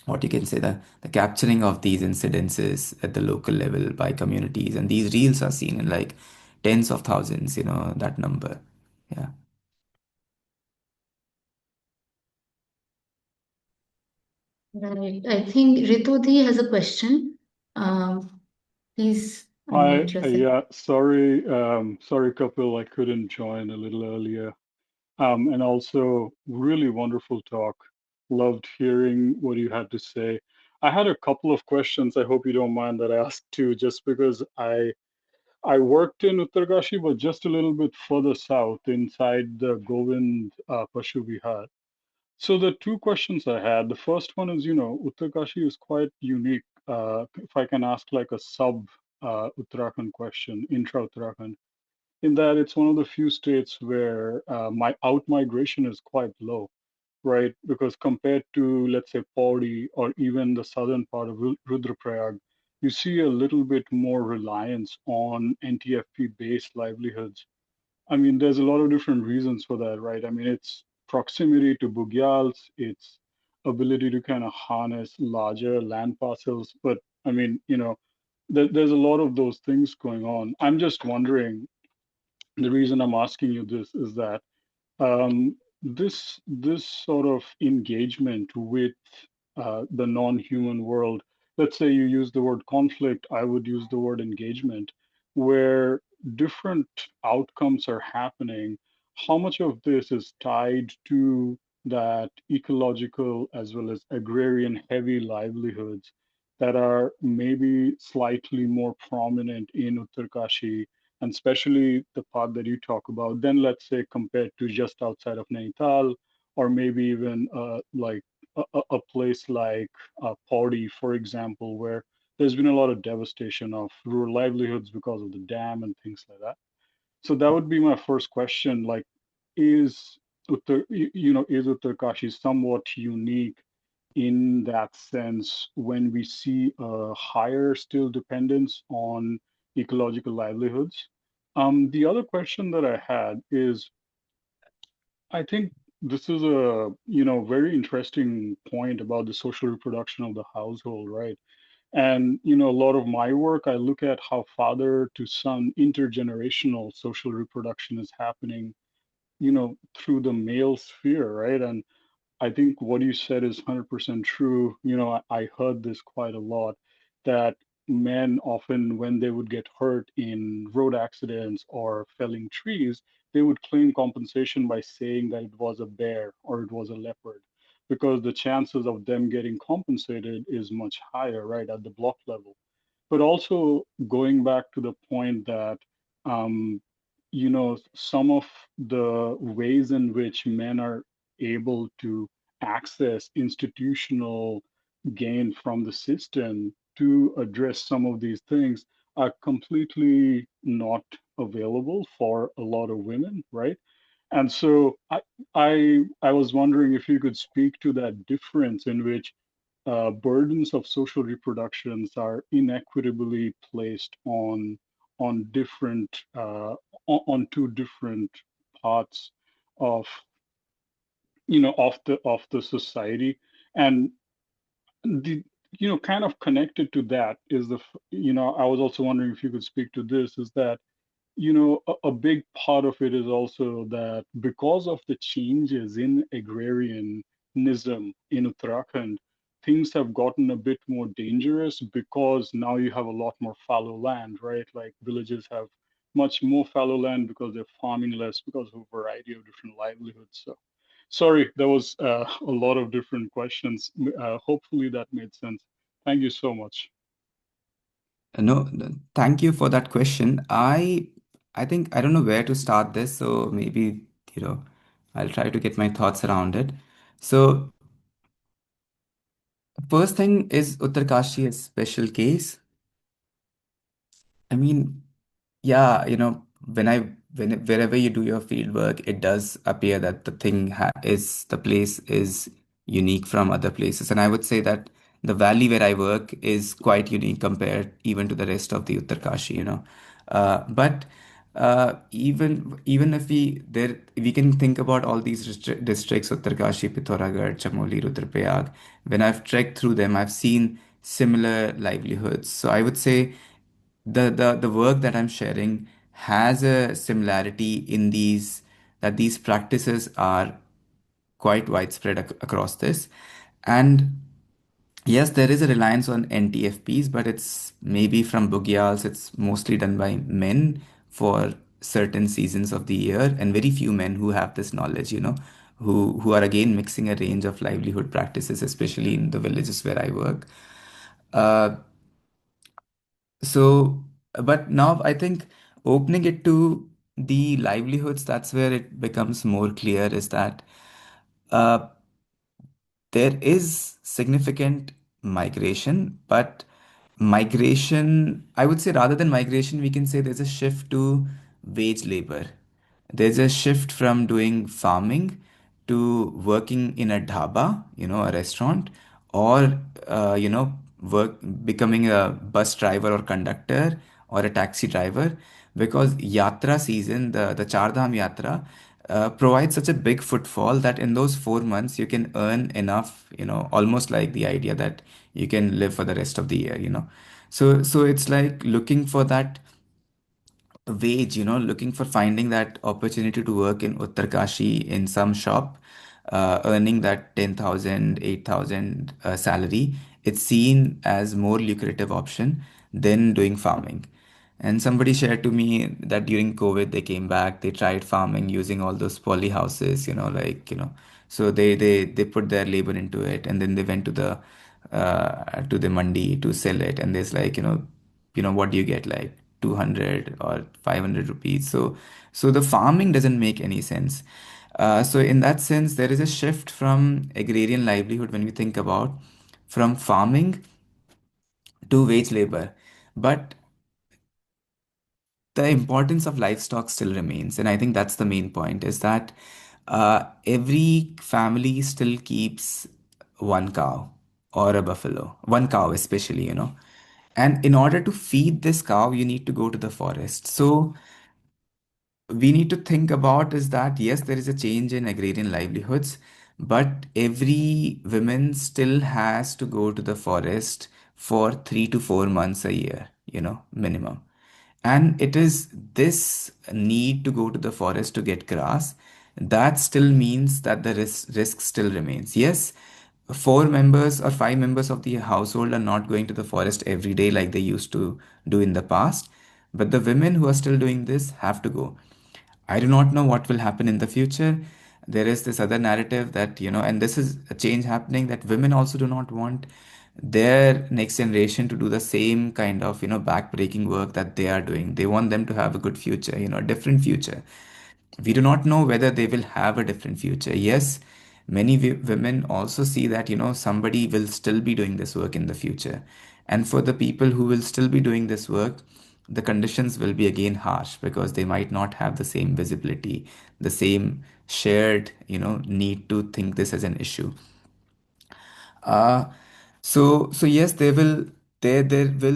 what you can say, the capturing of these incidences at the local level by communities, and these reels are seen in like tens of thousands, that number. Yeah. Right. I think Ritudhi has a question. Please Hi, unmute yourself. yeah, sorry, Kapil, I couldn't join a little earlier. And also, really wonderful talk. Loved hearing what you had to say. I had a couple of questions. I hope you don't mind that I asked too, just because I worked in Uttarkashi, but just a little bit further south, inside the Govind Pashu Vihar. So the two questions I had, the first one is, Uttarkashi is quite unique. If I can ask like a sub Uttarakhand question, intra Uttarakhand, in that it's one of the few states where my out migration is quite low, right? Because compared to, let's say, Pauri or even the southern part of Rudraprayag, you see a little bit more reliance on NTFP based livelihoods. I mean, there's a lot of different reasons for that, right? I mean, it's proximity to bugyals, it's ability to kind of harness larger land parcels. But I mean, there's a lot of those things going on. I'm just wondering, the reason I'm asking you this is that this sort of engagement with the non-human world, let's say you use the word conflict, I would use the word engagement, where different outcomes are happening. How much of this is tied to that ecological as well as agrarian heavy livelihoods that are maybe slightly more prominent in Uttarkashi, and especially the part that you talk about, then let's say compared to just outside of Nainital, or maybe even like a place like Pauri, for example, where there's been a lot of devastation of rural livelihoods because of the dam and things like that. So that would be my first question. Like, is is Uttarkashi somewhat unique in that sense when we see a higher still dependence on ecological livelihoods? The other question that I had is, I think this is a very interesting point about the social reproduction of the household, right? And a lot of my work, I look at how father to son intergenerational social reproduction is happening, through the male sphere, right? And I think what you said is 100% true. I heard this quite a lot, that men often, when they would get hurt in road accidents or felling trees, they would claim compensation by saying that it was a bear or it was a leopard, because the chances of them getting compensated is much higher, right, at the block level. But also going back to the point that um, some of the ways in which men are able to access institutional gain from the system to address some of these things are completely not available for a lot of women, right? And so I was wondering if you could speak to that difference in which burdens of social reproductions are inequitably placed on different on two different parts of of the society. And the kind of connected to that is I was also wondering if you could speak to this, is that a big part of it is also that because of the changes in agrarianism in Uttarakhand, things have gotten a bit more dangerous because now you have a lot more fallow land, right? Like villages have much more fallow land because they're farming less because of a variety of different livelihoods. So, sorry, there was a lot of different questions. Hopefully that made sense. Thank you so much. No, thank you for that question. I think I don't know where to start this, so maybe, you know, I'll try to get my thoughts around it. So, first thing is Uttarkashi a special case. I mean, yeah, wherever you do your field work, it does appear that the place is unique from other places. And I would say that the valley where I work is quite unique compared even to the rest of the Uttarkashi. But even if we can think about all these districts, Uttarkashi, Pithoragarh, Chamoli, Rudraprayag. When I've trekked through them, I've seen similar livelihoods. So I would say the work that I'm sharing has a similarity in these practices are quite widespread across this. And yes, there is a reliance on NTFPs, but it's maybe from Bugyals, it's mostly done by men for certain seasons of the year, and very few men who have this knowledge, who are again mixing a range of livelihood practices, especially in the villages where I work. Uh, So, but now I think opening it to the livelihoods, that's where it becomes more clear is that uh, there is significant migration, but migration, I would say rather than migration, we can say there's a shift to wage labor. There's a shift from doing farming to working in a dhaba, a restaurant, or, work becoming a bus driver or conductor or a taxi driver because yatra season, the Char Dham Yatra, provides such a big footfall that in those 4 months you can earn enough, almost like the idea that you can live for the rest of the year. So it's like looking for that wage, looking for finding that opportunity to work in Uttarkashi in some shop, earning that 10,000, 8,000 salary. It's seen as more lucrative option than doing farming. And somebody shared to me that during COVID they came back, they tried farming using all those poly houses, so they put their labor into it, and then they went to the mandi to sell it, and there's like, what do you get, like 200 or 500 rupees. So the farming doesn't make any sense. So in that sense there is a shift from agrarian livelihood when we think about from farming to wage labor. But the importance of livestock still remains, and I think that's the main point, is that every family still keeps one cow or a buffalo, one cow especially, and in order to feed this cow you need to go to the forest. So we need to think about is that yes, there is a change in agrarian livelihoods, but every woman still has to go to the forest for 3 to 4 months a year, minimum. And it is this need to go to the forest to get grass that still means that the risk still remains. Yes, 4 members or 5 members of the household are not going to the forest every day like they used to do in the past, but the women who are still doing this have to go. I do not know what will happen in the future. There is this other narrative that, and this is a change happening, that women also do not want their next generation to do the same kind of, backbreaking work that they are doing. They want them to have a good future, a different future. We do not know whether they will have a different future. Yes, many women also see that, somebody will still be doing this work in the future. And for the people who will still be doing this work, the conditions will be again harsh because they might not have the same visibility, the same shared, need to think this as an issue. Uh, so yes, there will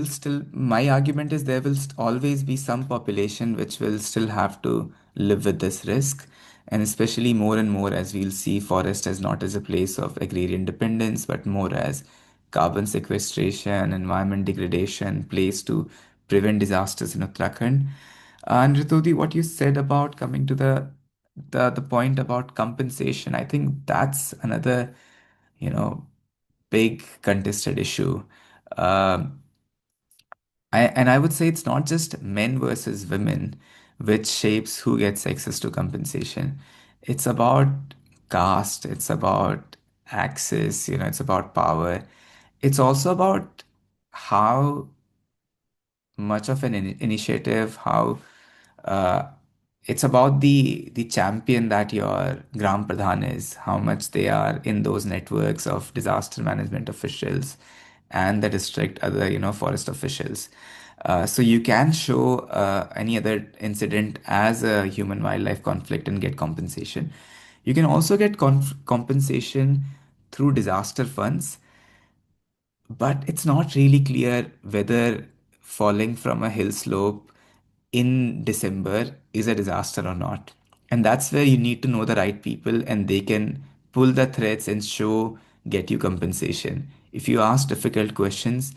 still, my argument is there will always be some population which will still have to live with this risk, and especially more and more as we'll see forest as not as a place of agrarian dependence, but more as carbon sequestration, environment degradation, place to prevent disasters in Uttarakhand. And Ritudi, what you said about coming to the point about compensation, I think that's another, you know, big contested issue. Um, and I would say it's not just men versus women which shapes who gets access to compensation. It's about caste, it's about access, it's about power. It's also about how much of an initiative, how uh, it's about the champion that your Gram Pradhan is, how much they are in those networks of disaster management officials and the district other, forest officials. So you can show any other incident as a human wildlife conflict and get compensation. You can also get compensation through disaster funds, but it's not really clear whether falling from a hill slope in December is a disaster or not. And that's where you need to know the right people and they can pull the threads and get you compensation. If you ask difficult questions,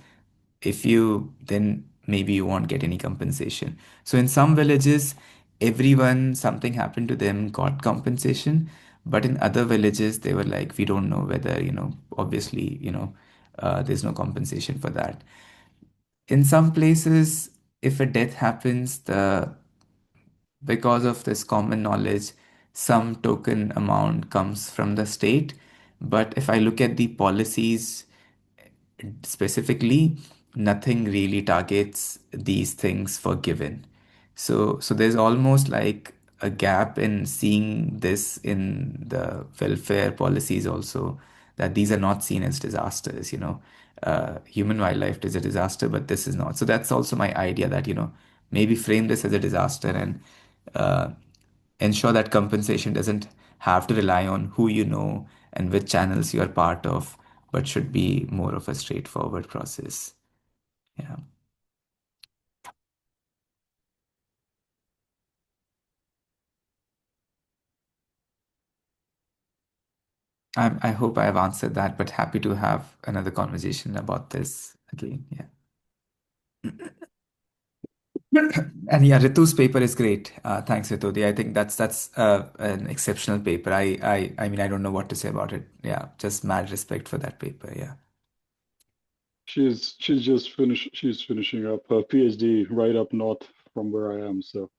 if you then maybe you won't get any compensation. So in some villages, everyone, something happened to them, got compensation. But in other villages, they were like, we don't know whether, obviously, there's no compensation for that. In some places, if a death happens, the because of this common knowledge, some token amount comes from the state. But if I look at the policies specifically, nothing really targets these things for given. So there's almost like a gap in seeing this in the welfare policies also, that these are not seen as disasters, human wildlife is a disaster, but this is not. So that's also my idea that, maybe frame this as a disaster and uh, ensure that compensation doesn't have to rely on who you know and which channels you are part of, but should be more of a straightforward process. Yeah. I hope I have answered that, but happy to have another conversation about this again. Yeah. And yeah, Ritu's paper is great. Thanks, Ritu. I think that's an exceptional paper. I mean, I don't know what to say about it. Yeah, just mad respect for that paper. Yeah. She's finishing up her PhD right up north from where I am. So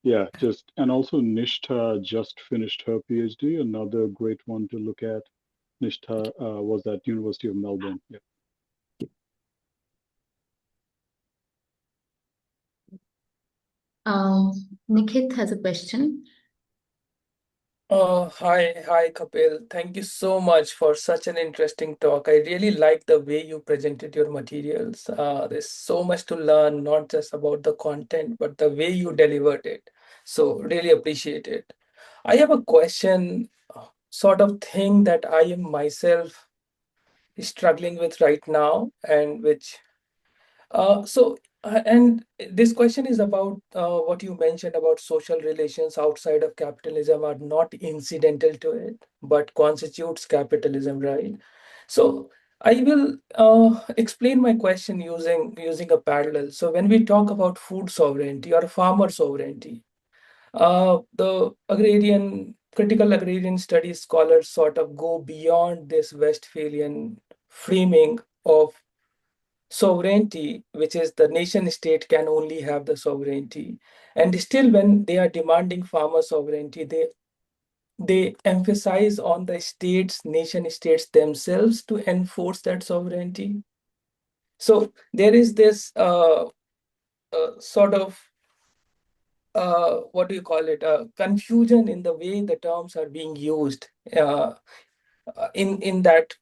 yeah, just and also Nishtha just finished her PhD. Another great one to look at. Nishtha was at University of Melbourne. Yeah. Nikhit has a question. Hi, Kapil. Thank you so much for such an interesting talk. I really like the way you presented your materials. There's so much to learn, not just about the content, but the way you delivered it. So, really appreciate it. I have a question, sort of thing that I am myself struggling with right now, and and this question is about what you mentioned about social relations outside of capitalism are not incidental to it, but constitutes capitalism, right? So I will explain my question using a parallel. So when we talk about food sovereignty or farmer sovereignty, the critical agrarian studies scholars sort of go beyond this Westphalian framing of sovereignty, which is the nation state can only have the sovereignty. And still, when they are demanding farmer sovereignty, they emphasize on the states, nation states themselves to enforce that sovereignty. So there is this sort of what do you call it? Confusion in the way the terms are being used in that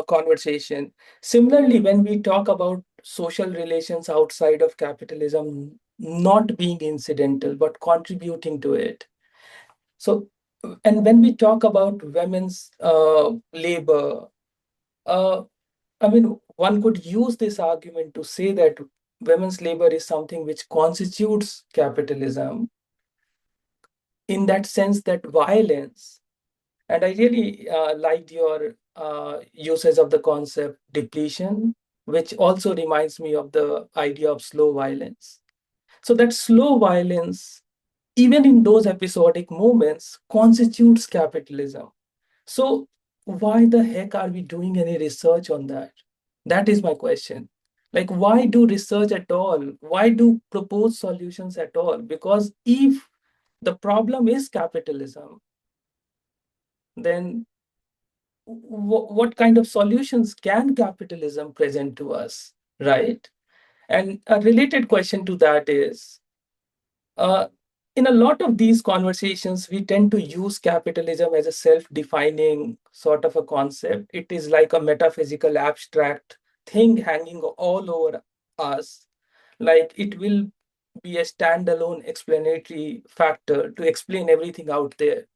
conversation. Similarly, when we talk about social relations outside of capitalism not being incidental but contributing to it. So, and when we talk about women's labor, uh, I mean, one could use this argument to say that women's labor is something which constitutes capitalism in that sense, that violence. And I really liked your usage of the concept depletion, which also reminds me of the idea of slow violence. So that slow violence, even in those episodic moments, constitutes capitalism. So why the heck are we doing any research on that? That is my question. Like, why do research at all? Why do propose solutions at all? Because if the problem is capitalism, then what kind of solutions can capitalism present to us, right? And a related question to that is, uh, in a lot of these conversations, we tend to use capitalism as a self-defining sort of a concept. It is like a metaphysical, abstract thing hanging all over us. Like it will be a standalone explanatory factor to explain everything out there.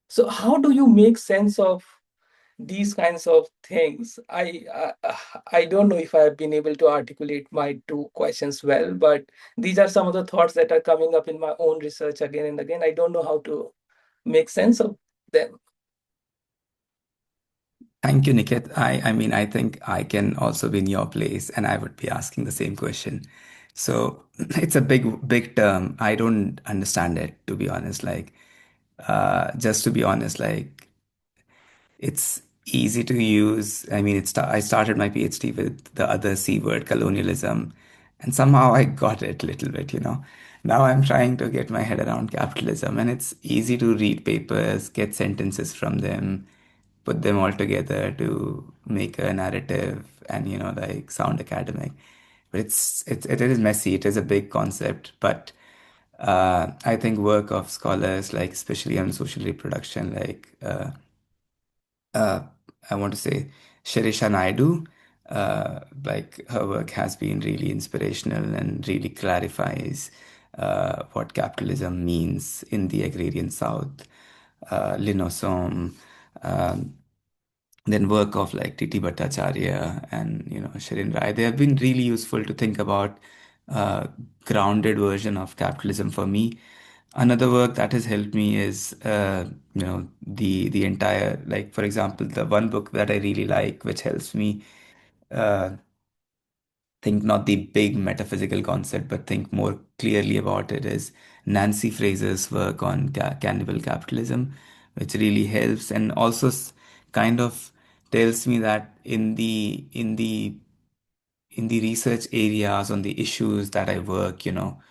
So how do you make sense of these kinds of things? I don't know if I have been able to articulate my two questions well, but these are some of the thoughts that are coming up in my own research again and again. I don't know how to make sense of them. Thank you, Nikit. I mean, I think I can also be in your place and I would be asking the same question. So it's a big term. I don't understand it, to be honest. Like, just to be honest, like, it's easy to use. I mean, I started my PhD with the other C word, colonialism, and somehow I got it a little bit, you know. Now I'm trying to get my head around capitalism, and it's easy to read papers, get sentences from them, put them all together to make a narrative and, you know, like sound academic. But it is messy. It is a big concept, but I think work of scholars, like especially on social reproduction, uh, I want to say Shirisha Naidu, like her work has been really inspirational and really clarifies what capitalism means in the agrarian South. Linosom, um, then work of like Titi Bhattacharya and, you know, Shirin Rai, they have been really useful to think about grounded version of capitalism for me. Another work that has helped me is you know, the entire, like for example, the one book that I really like, which helps me uh, think not the big metaphysical concept, but think more clearly about it, is Nancy Fraser's work on cannibal capitalism, which really helps and also kind of tells me that in the research areas on the issues that I work, you know,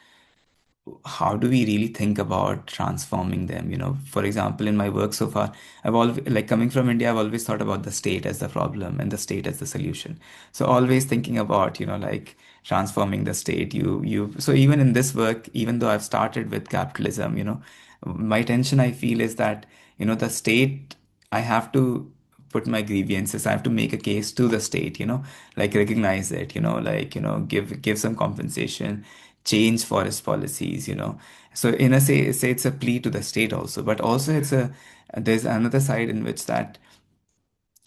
how do we really think about transforming them? You know, for example, in my work so far, I've always, like coming from India, I've always thought about the state as the problem and the state as the solution. So always thinking about, you know, like transforming the state. So even in this work, even though I've started with capitalism, you know, my tension I feel is that, you know, the state, I have to put my grievances, I have to make a case to the state, you know, like recognize it, you know, like, you know, give some compensation, change forest policies, you know. So in a say it's a plea to the state also, but also there's another side in which that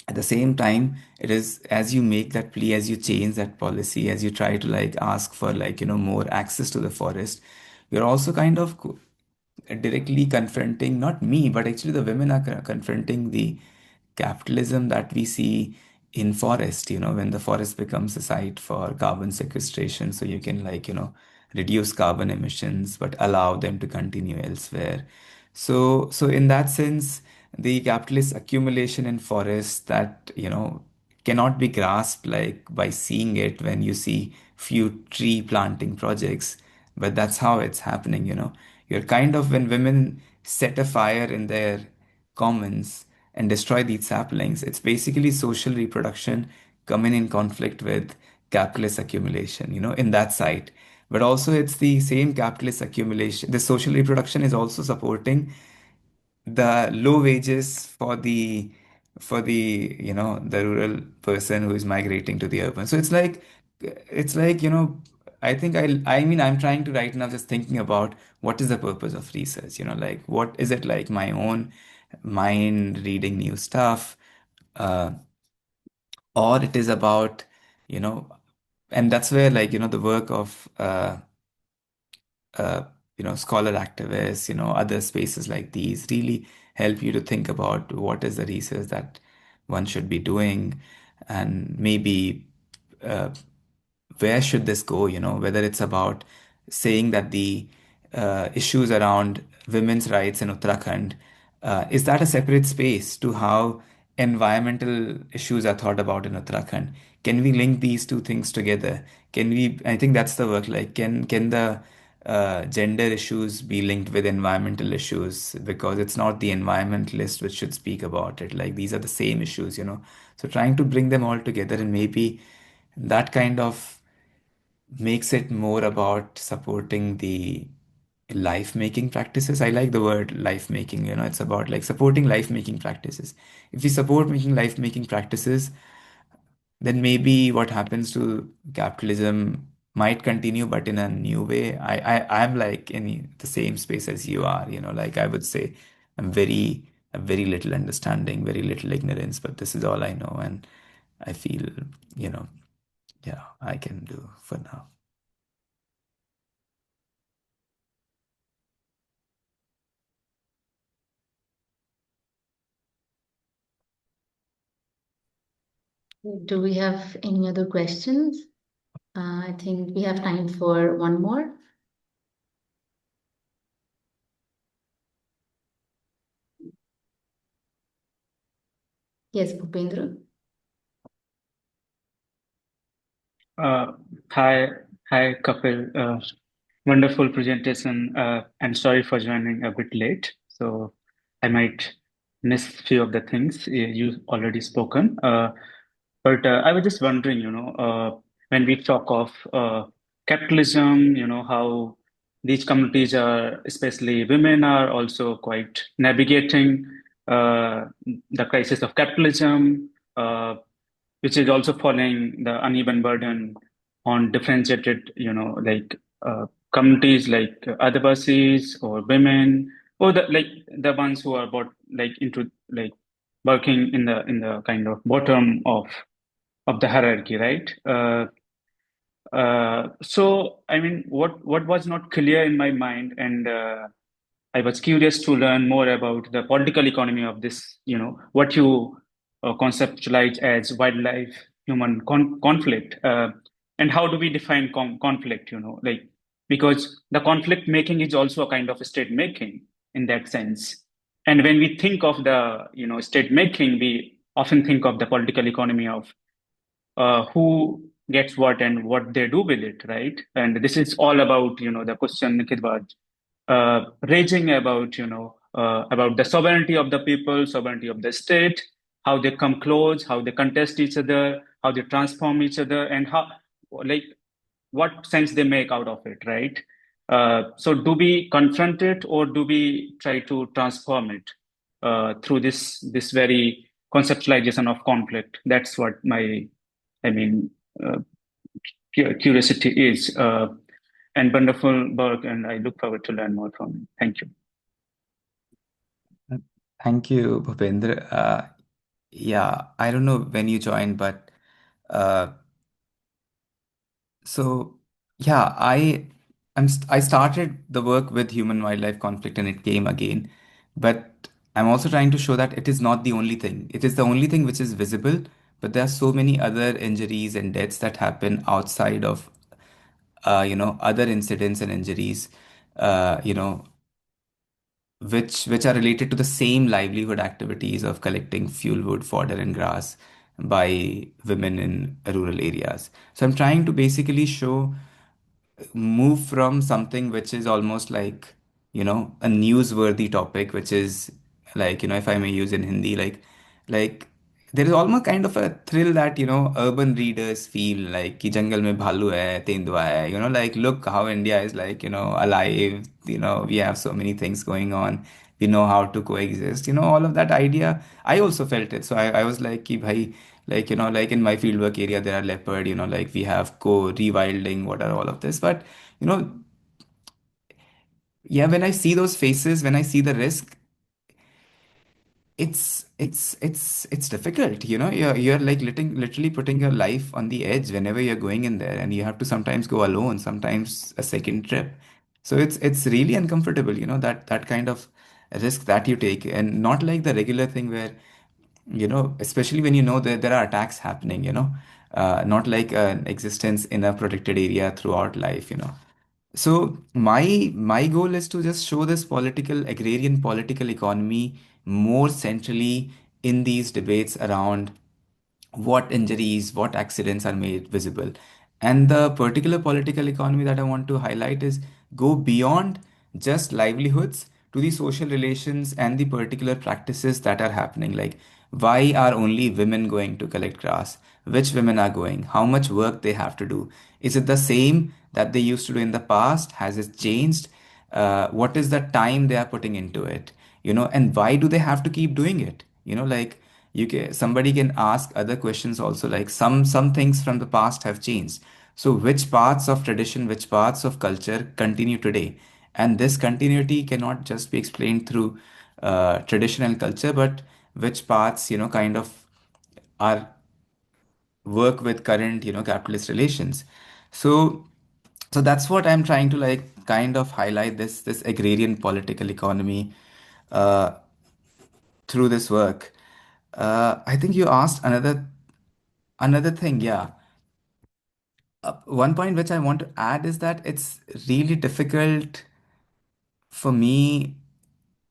at the same time it is, as you make that plea, as you change that policy, as you try to like ask for like, you know, more access to the forest, you're also kind of directly confronting, not me, but actually the women are confronting the capitalism that we see in forest, you know, when the forest becomes a site for carbon sequestration, so you can like, you know, reduce carbon emissions but allow them to continue elsewhere. So in that sense, the capitalist accumulation in forests that, you know, cannot be grasped like by seeing it when you see few tree planting projects, but that's how it's happening, you know. You're kind of, when women set a fire in their commons and destroy these saplings. It's basically social reproduction coming in conflict with capitalist accumulation, in that site. But also, it's the same capitalist accumulation. The social reproduction is also supporting the low wages for the the rural person who is migrating to the urban. So it's like I mean I'm trying to right now just thinking about what is the purpose of research, like what is it, like my own mind reading new stuff, uh, or it is about you know and that's where, like, the work of uh, scholar activists, other spaces like these really help you to think about what is the research that one should be doing, and maybe uh, where should this go, whether it's about saying that the issues around women's rights in Uttarakhand, is that a separate space to how environmental issues are thought about in Uttarakhand? Can we link these two things together? I think that's the work, like, can the gender issues be linked with environmental issues, because it's not the environmentalist which should speak about it. Like, these are the same issues, so trying to bring them all together, and maybe that kind of makes it more about supporting the life making practices. I like the word life making, it's about like supporting life making practices. If we support making life making practices, then maybe what happens to capitalism might continue, but in a new way. I'm like in the same space as you are, like I would say I'm very little understanding, very little ignorance, but this is all I know, and I feel, you know, yeah, I can do for now. Do we have any other questions? I think we have time for one more. Yes, Bhupendra. Uh, hi, hi, Kapil. Wonderful presentation, and sorry for joining a bit late. So I might miss few of the things you already spoken. But I was just wondering, when we talk of capitalism, how these communities are, especially women, are also quite navigating uh, the crisis of capitalism. Which is also following the uneven burden on differentiated, like communities like Adivasis or women, or the ones who are about like into like working in the kind of bottom of the hierarchy, right? So I mean, what was not clear in my mind, and I was curious to learn more about the political economy of this, what you conceptualize as wildlife human conflict. And how do we define conflict, like, because the conflict making is also a kind of state making in that sense. And when we think of the, state making, we often think of the political economy of who gets what and what they do with it, right? And this is all about, the question Nikhil was raging about, about the sovereignty of the people, sovereignty of the state, how they come close, how they contest each other, how they transform each other, and how, like, what sense they make out of it, right? So do we confront it, or do we try to transform it through this very conceptualization of conflict? That's what my, I mean, uh, curiosity is. And wonderful work, and I look forward to learn more from you. Thank you. Thank you, Bhupendra. Yeah, I don't know when you joined, but uh, so yeah, I started the work with human wildlife conflict, and it came again. But I'm also trying to show that it is not the only thing. It is the only thing which is visible, but there are so many other injuries and deaths that happen outside of other incidents and injuries, uh, you know, which are related to the same livelihood activities of collecting fuel wood, fodder, and grass by women in rural areas. So I'm trying to basically move from something which is almost like a newsworthy topic, which is like, if I may use in Hindi, like there is almost kind of a thrill that, urban readers feel like कि जंगल में भालू है, तेंदुआ है, like look how India is like, alive, we have so many things going on. We know how to coexist, all of that idea. I also felt it. So I was like, कि भाई, like, like in my fieldwork area, there are leopard, like we have rewilding, what are all of this? But, you know, yeah, when I see those faces, when I see the risk, it's difficult. You're like literally putting your life on the edge whenever you're going in there, and you have to sometimes go alone, sometimes a second trip. So it's really uncomfortable, that kind of risk that you take, and not like the regular thing where, especially when you know that there are attacks happening, not like an existence in a protected area throughout life. So my goal is to just show this agrarian political economy more centrally in these debates around what injuries, what accidents are made visible. And the particular political economy that I want to highlight is go beyond just livelihoods to the social relations and the particular practices that are happening. Like, why are only women going to collect grass? Which women are going? How much work they have to do? Is it the same that they used to do in the past? Has it changed? What is the time they are putting into it? And why do they have to keep doing it? Like somebody can ask other questions also, like some things from the past have changed, so which parts of tradition, which parts of culture continue today? And this continuity cannot just be explained through tradition and culture, but which parts kind of are work with current capitalist relations. So so that's what I'm trying to like kind of highlight, this agrarian political economy uh, through this work. I think you asked another thing, yeah. One point which I want to add is that it's really difficult for me,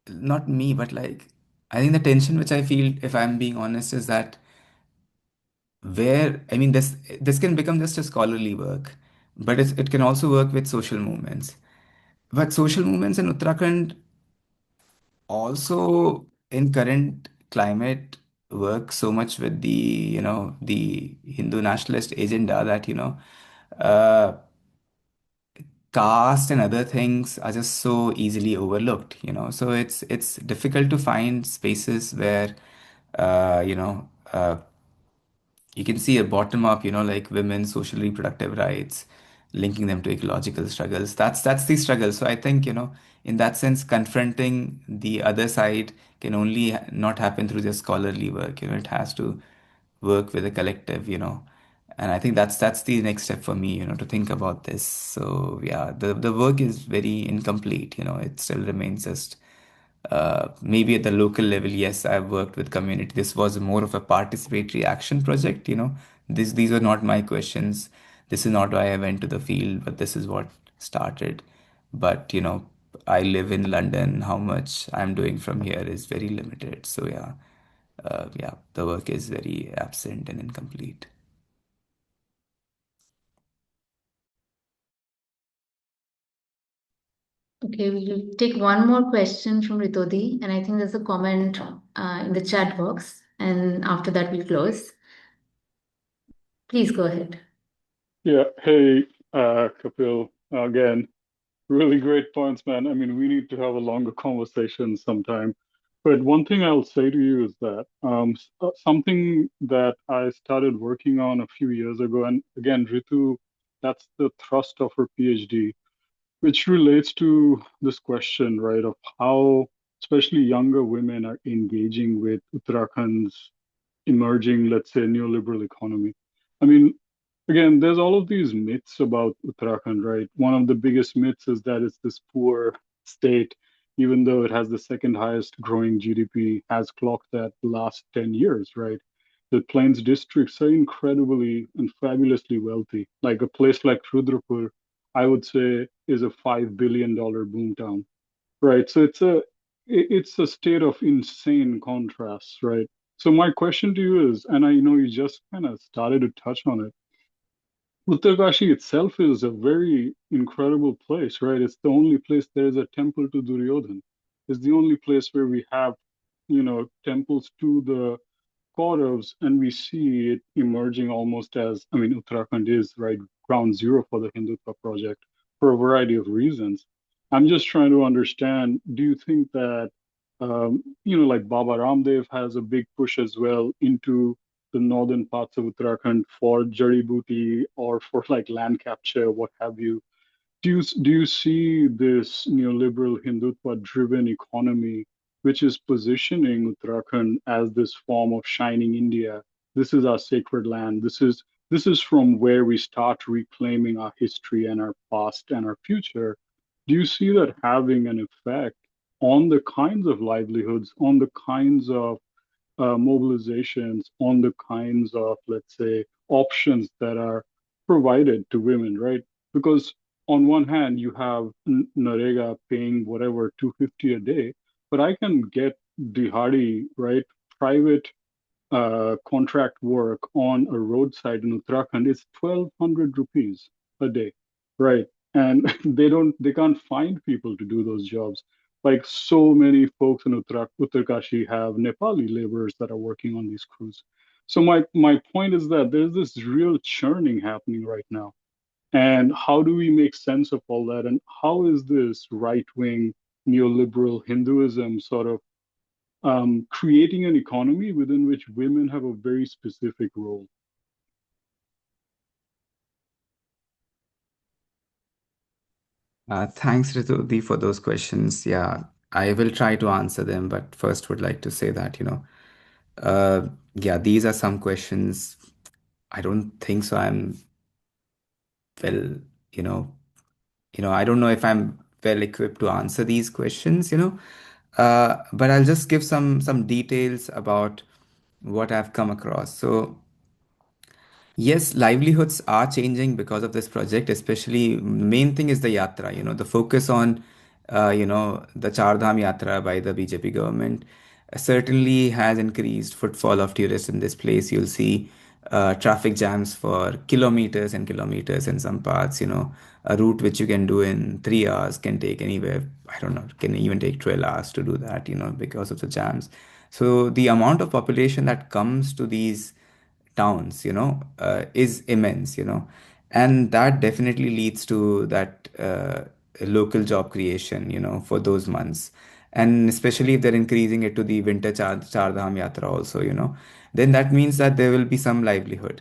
not me, but like, I think the tension which I feel, if I'm being honest, is that where, I mean, this can become just a scholarly work, but it can also work with social movements. But social movements in Uttarakhand also in current climate work so much with the Hindu nationalist agenda that uh, caste and other things are just so easily overlooked. So it's difficult to find spaces where uh, you know uh, you can see a bottom up, like women's social reproductive rights, linking them to ecological struggles. That's the struggle. So I think, in that sense, confronting the other side can only not happen through just scholarly work. It has to work with a collective, and I think that's the next step for me, to think about this. So yeah, the work is very incomplete. It still remains just maybe at the local level. Yes, I've worked with community. This was more of a participatory action project. These are not my questions. This is not why I went to the field, but this is what started. But I live in London. How much I'm doing from here is very limited. So yeah, the work is very absent and incomplete. Okay, we'll take one more question from Ritodi, and I think there's a comment in the chat box, and after that we'll close. Please go ahead. Yeah. Hey, Kapil, again, really great points, man. I mean, we need to have a longer conversation sometime. But one thing I'll say to you is that something that I started working on a few years ago, and again, Ritu, that's the thrust of her PhD, which relates to this question, right, of how especially younger women are engaging with Uttarakhand's emerging, let's say, neoliberal economy. I mean, again, there's all of these myths about Uttarakhand, right? One of the biggest myths is that it's this poor state, even though it has the second highest growing GDP, has clocked that the last 10 years, right? The Plains districts are incredibly and fabulously wealthy. Like a place like Rudrapur, I would say, is a $5 billion boomtown, right? So it's a state of insane contrast, right? So my question to you is, and I know you just kind of started to touch on it, Uttarkashi itself is a very incredible place, right? It's the only place there is a temple to Duryodhan. It's the only place where we have, temples to the Kauravas, and we see it emerging almost as, I mean, Uttarakhand is, right, ground zero for the Hindutva project for a variety of reasons. I'm just trying to understand, do you think that, like Baba Ramdev has a big push as well into the northern parts of Uttarakhand for Jari Booty or for like land capture, what have you? Do you see this neoliberal Hindutva driven economy, which is positioning Uttarakhand as this form of shining India? This is our sacred land. This is from where we start reclaiming our history and our past and our future. Do you see that having an effect on the kinds of livelihoods, on the kinds of mobilizations, on the kinds of, let's say, options that are provided to women, right? Because on one hand, you have Narega paying whatever 250 a day, but I can get Dihadi, right? Private contract work on a roadside in Uttarakhand is 1,200 rupees a day, right? And they can't find people to do those jobs. Like so many folks in Uttarkashi have Nepali laborers that are working on these crews. So my point is that there's this real churning happening right now. And how do we make sense of all that? And how is this right wing neoliberal Hinduism sort of creating an economy within which women have a very specific role? Thanks, Ritudi, for those questions. Yeah, I will try to answer them, but first would like to say that, uh, yeah, these are some questions. I don't think so. I'm well, you know, I don't know if I'm well equipped to answer these questions, but I'll just give some details about what I've come across. So yes, livelihoods are changing because of this project, especially main thing is the yatra, the focus on, the Char Dham Yatra by the BJP government certainly has increased footfall of tourists in this place. You'll see traffic jams for kilometers and kilometers in some parts, a route which you can do in 3 hours can take anywhere, I don't know, can even take 12 hours to do that, because of the jams. So the amount of population that comes to these towns, is immense, and that definitely leads to that local job creation, for those months. And especially if they're increasing it to the winter Char Dham Yatra also, then that means that there will be some livelihood,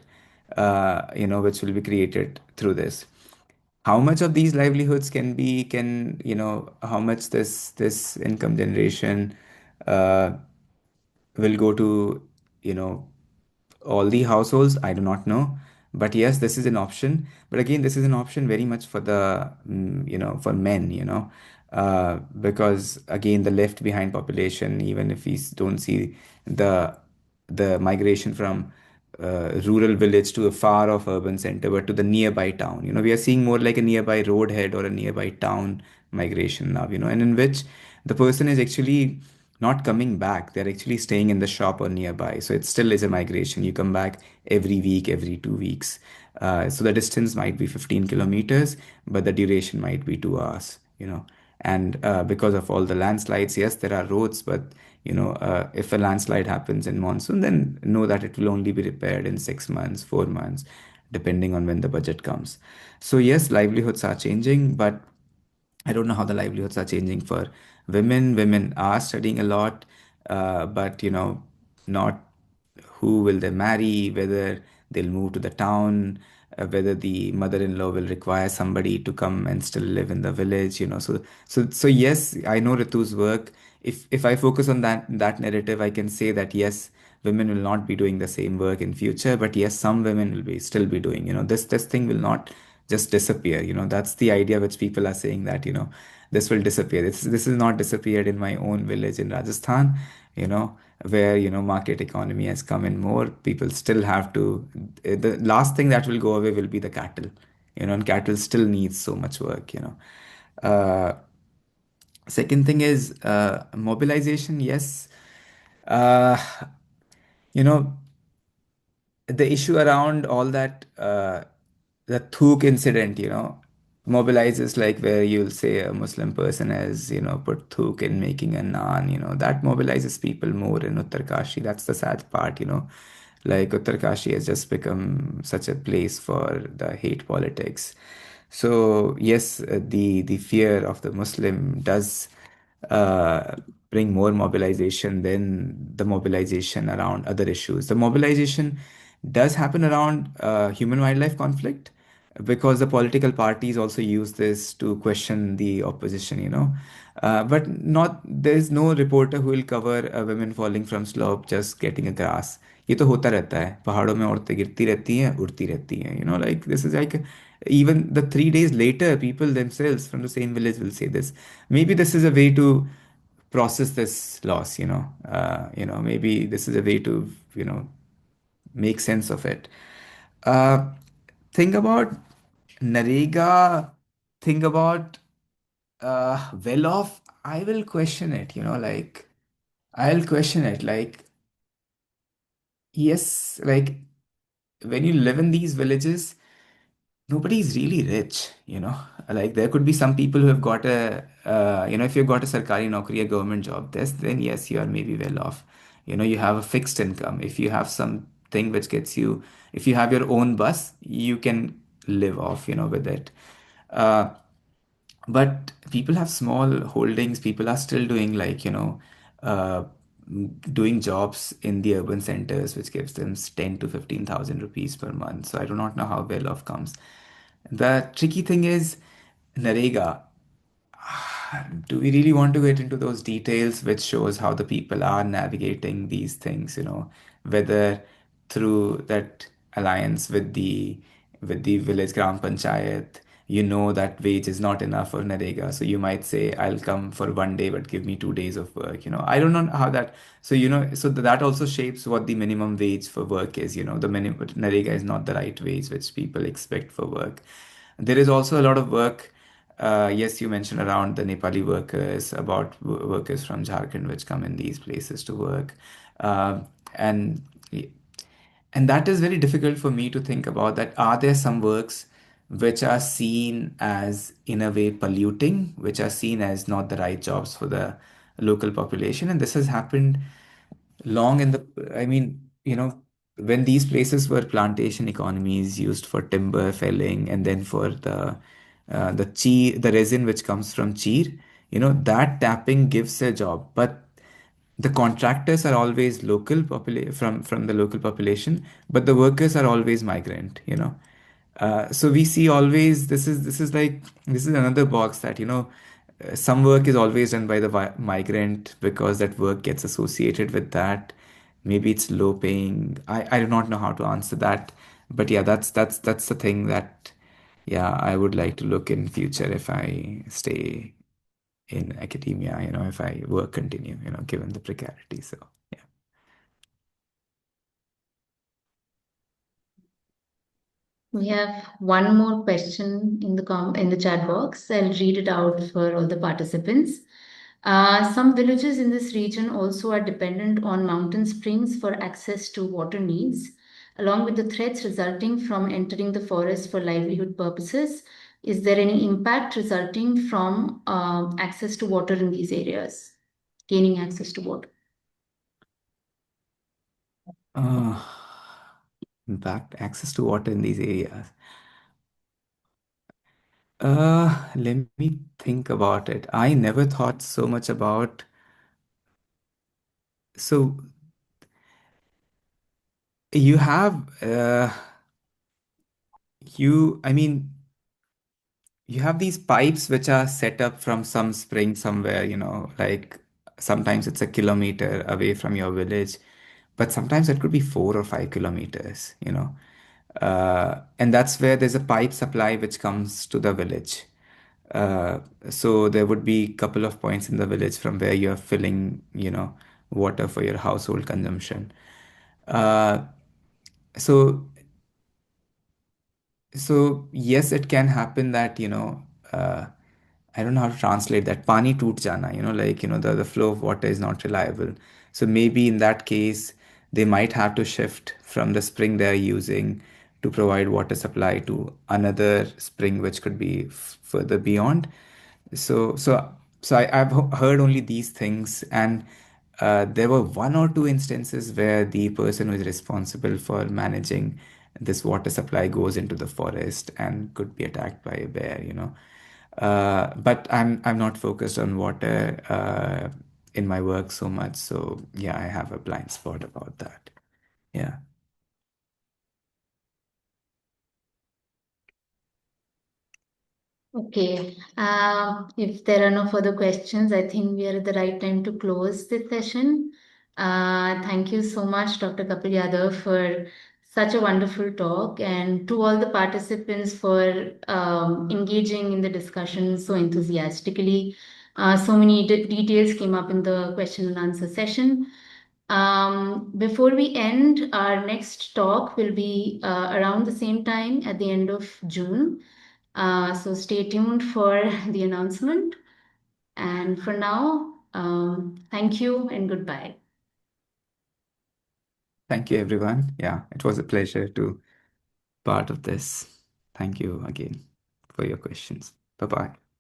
which will be created through this. How much of these livelihoods how much this income generation uh, will go to, you know, all the households, I do not know. But yes, this is an option. But again, this is an option very much for the, for men, because again, the left behind population, even if we don't see the migration from rural village to a far off urban center, but to the nearby town. We are seeing more like a nearby roadhead or a nearby town migration now, and in which the person is actually not coming back. They're actually staying in the shop or nearby. So it still is a migration. You come back every week, every 2 weeks. So the distance might be 15 kilometers, but the duration might be 2 hours, And because of all the landslides, yes, there are roads, but if a landslide happens in monsoon, then know that it will only be repaired in 6 months, 4 months, depending on when the budget comes. So yes, livelihoods are changing, but I don't know how the livelihoods are changing for women. Women are studying a lot, but not who will they marry, whether they'll move to the town, whether the mother-in-law will require somebody to come and still live in the village, So yes, I know Ritu's work. If I focus on that narrative, I can say that yes, women will not be doing the same work in future, but yes, some women will be still be doing. This thing will not just disappear. That's the idea which people are saying that this will disappear. This is not disappeared in my own village in Rajasthan, where market economy has come in more. People still have to. The last thing that will go away will be the cattle, and cattle still needs so much work. Uh, Second thing is mobilization. Yes, uh, you know the issue around all that the Thuk incident, mobilizes, like where you'll say a Muslim person has, put Thuk in making a naan, that mobilizes people more in Uttarkashi. That's the sad part, like Uttarkashi has just become such a place for the hate politics. So yes, the fear of the Muslim does uh, bring more mobilization than the mobilization around other issues. The mobilization does happen around human wildlife conflict because the political parties also use this to question the opposition, but not there's no reporter who will cover a women falling from slope just getting a grass. ये तो होता रहता है, पहाड़ों में औरतें गिरती रहती हैं, उड़ती रहती हैं, like this is like even the 3 days later people themselves from the same village will say this. Maybe this is a way to process this loss, maybe this is a way to make sense of it. uh, think about Narega, think about well off. I will question it, like I'll question it, like yes, like when you live in these villages, nobody's really rich, like there could be some people who have got a if you've got a sarkari naukri, a government job, this then yes, you are maybe well off. You have a fixed income. If you have something which gets you, if you have your own bus, you can live off, with it. uh, but people have small holdings. People are still doing, like, uh, doing jobs in the urban centers which gives them 10 to 15,000 rupees per month. So I do not know how well off comes. The tricky thing is Narega. Do we really want to get into those details, which shows how the people are navigating these things, whether through that alliance with the village gram panchayat, that wage is not enough for Narega. So you might say, I'll come for one day, but give me 2 days of work. I don't know how that, so, so that also shapes what the minimum wage for work is. The minimum Narega is not the right wage which people expect for work. There is also a lot of work. Yes, you mentioned around the Nepali workers, about workers from Jharkhand which come in these places to work. And and that is very difficult for me to think about, that are there some works which are seen as in a way polluting, which are seen as not the right jobs for the local population. And this has happened long in the, I mean, when these places were plantation economies used for timber felling, and then for the resin which comes from cheer, that tapping gives a job. But the contractors are always from the local population, but the workers are always migrant. So we see always, this is another box that, some work is always done by the migrant because that work gets associated with that. Maybe it's low paying. I do not know how to answer that, but yeah, that's the thing that, yeah, I would like to look in future if I stay in academia, if I work continue, given the precarity. So yeah. We have one more question in the chat box. I'll read it out for all the participants. Some villages in this region also are dependent on mountain springs for access to water needs, along with the threats resulting from entering the forest for livelihood purposes. Is there any impact resulting from access to water in these areas, gaining access to water? uh, Impact access to water in these areas. Let me think about it. I never thought so much about. So you have I mean, you have these pipes which are set up from some spring somewhere, like sometimes it's a kilometer away from your village, but sometimes it could be 4 or 5 kilometers, and that's where there's a pipe supply which comes to the village. Uh, so there would be a couple of points in the village from where you're filling, water for your household consumption. Uh, so So yes, it can happen that, I don't know how to translate that. Pani toot jana, like, the flow of water is not reliable. So maybe in that case, they might have to shift from the spring they're using to provide water supply to another spring, which could be further beyond. I've heard only these things, and there were one or two instances where the person who is responsible for managing this water supply goes into the forest and could be attacked by a bear. But I'm not focused on water in my work so much, so yeah, I have a blind spot about that. Yeah. Okay. If there are no further questions, I think we are at the right time to close this session. Thank you so much, Dr. Kapil Yadav, for such a wonderful talk, and to all the participants for engaging in the discussion so enthusiastically. So many details came up in the question and answer session. Before we end, our next talk will be around the same time at the end of June. So stay tuned for the announcement. And for now, thank you and goodbye. Thank you, everyone. Yeah, it was a pleasure to part of this. Thank you again for your questions. Bye bye.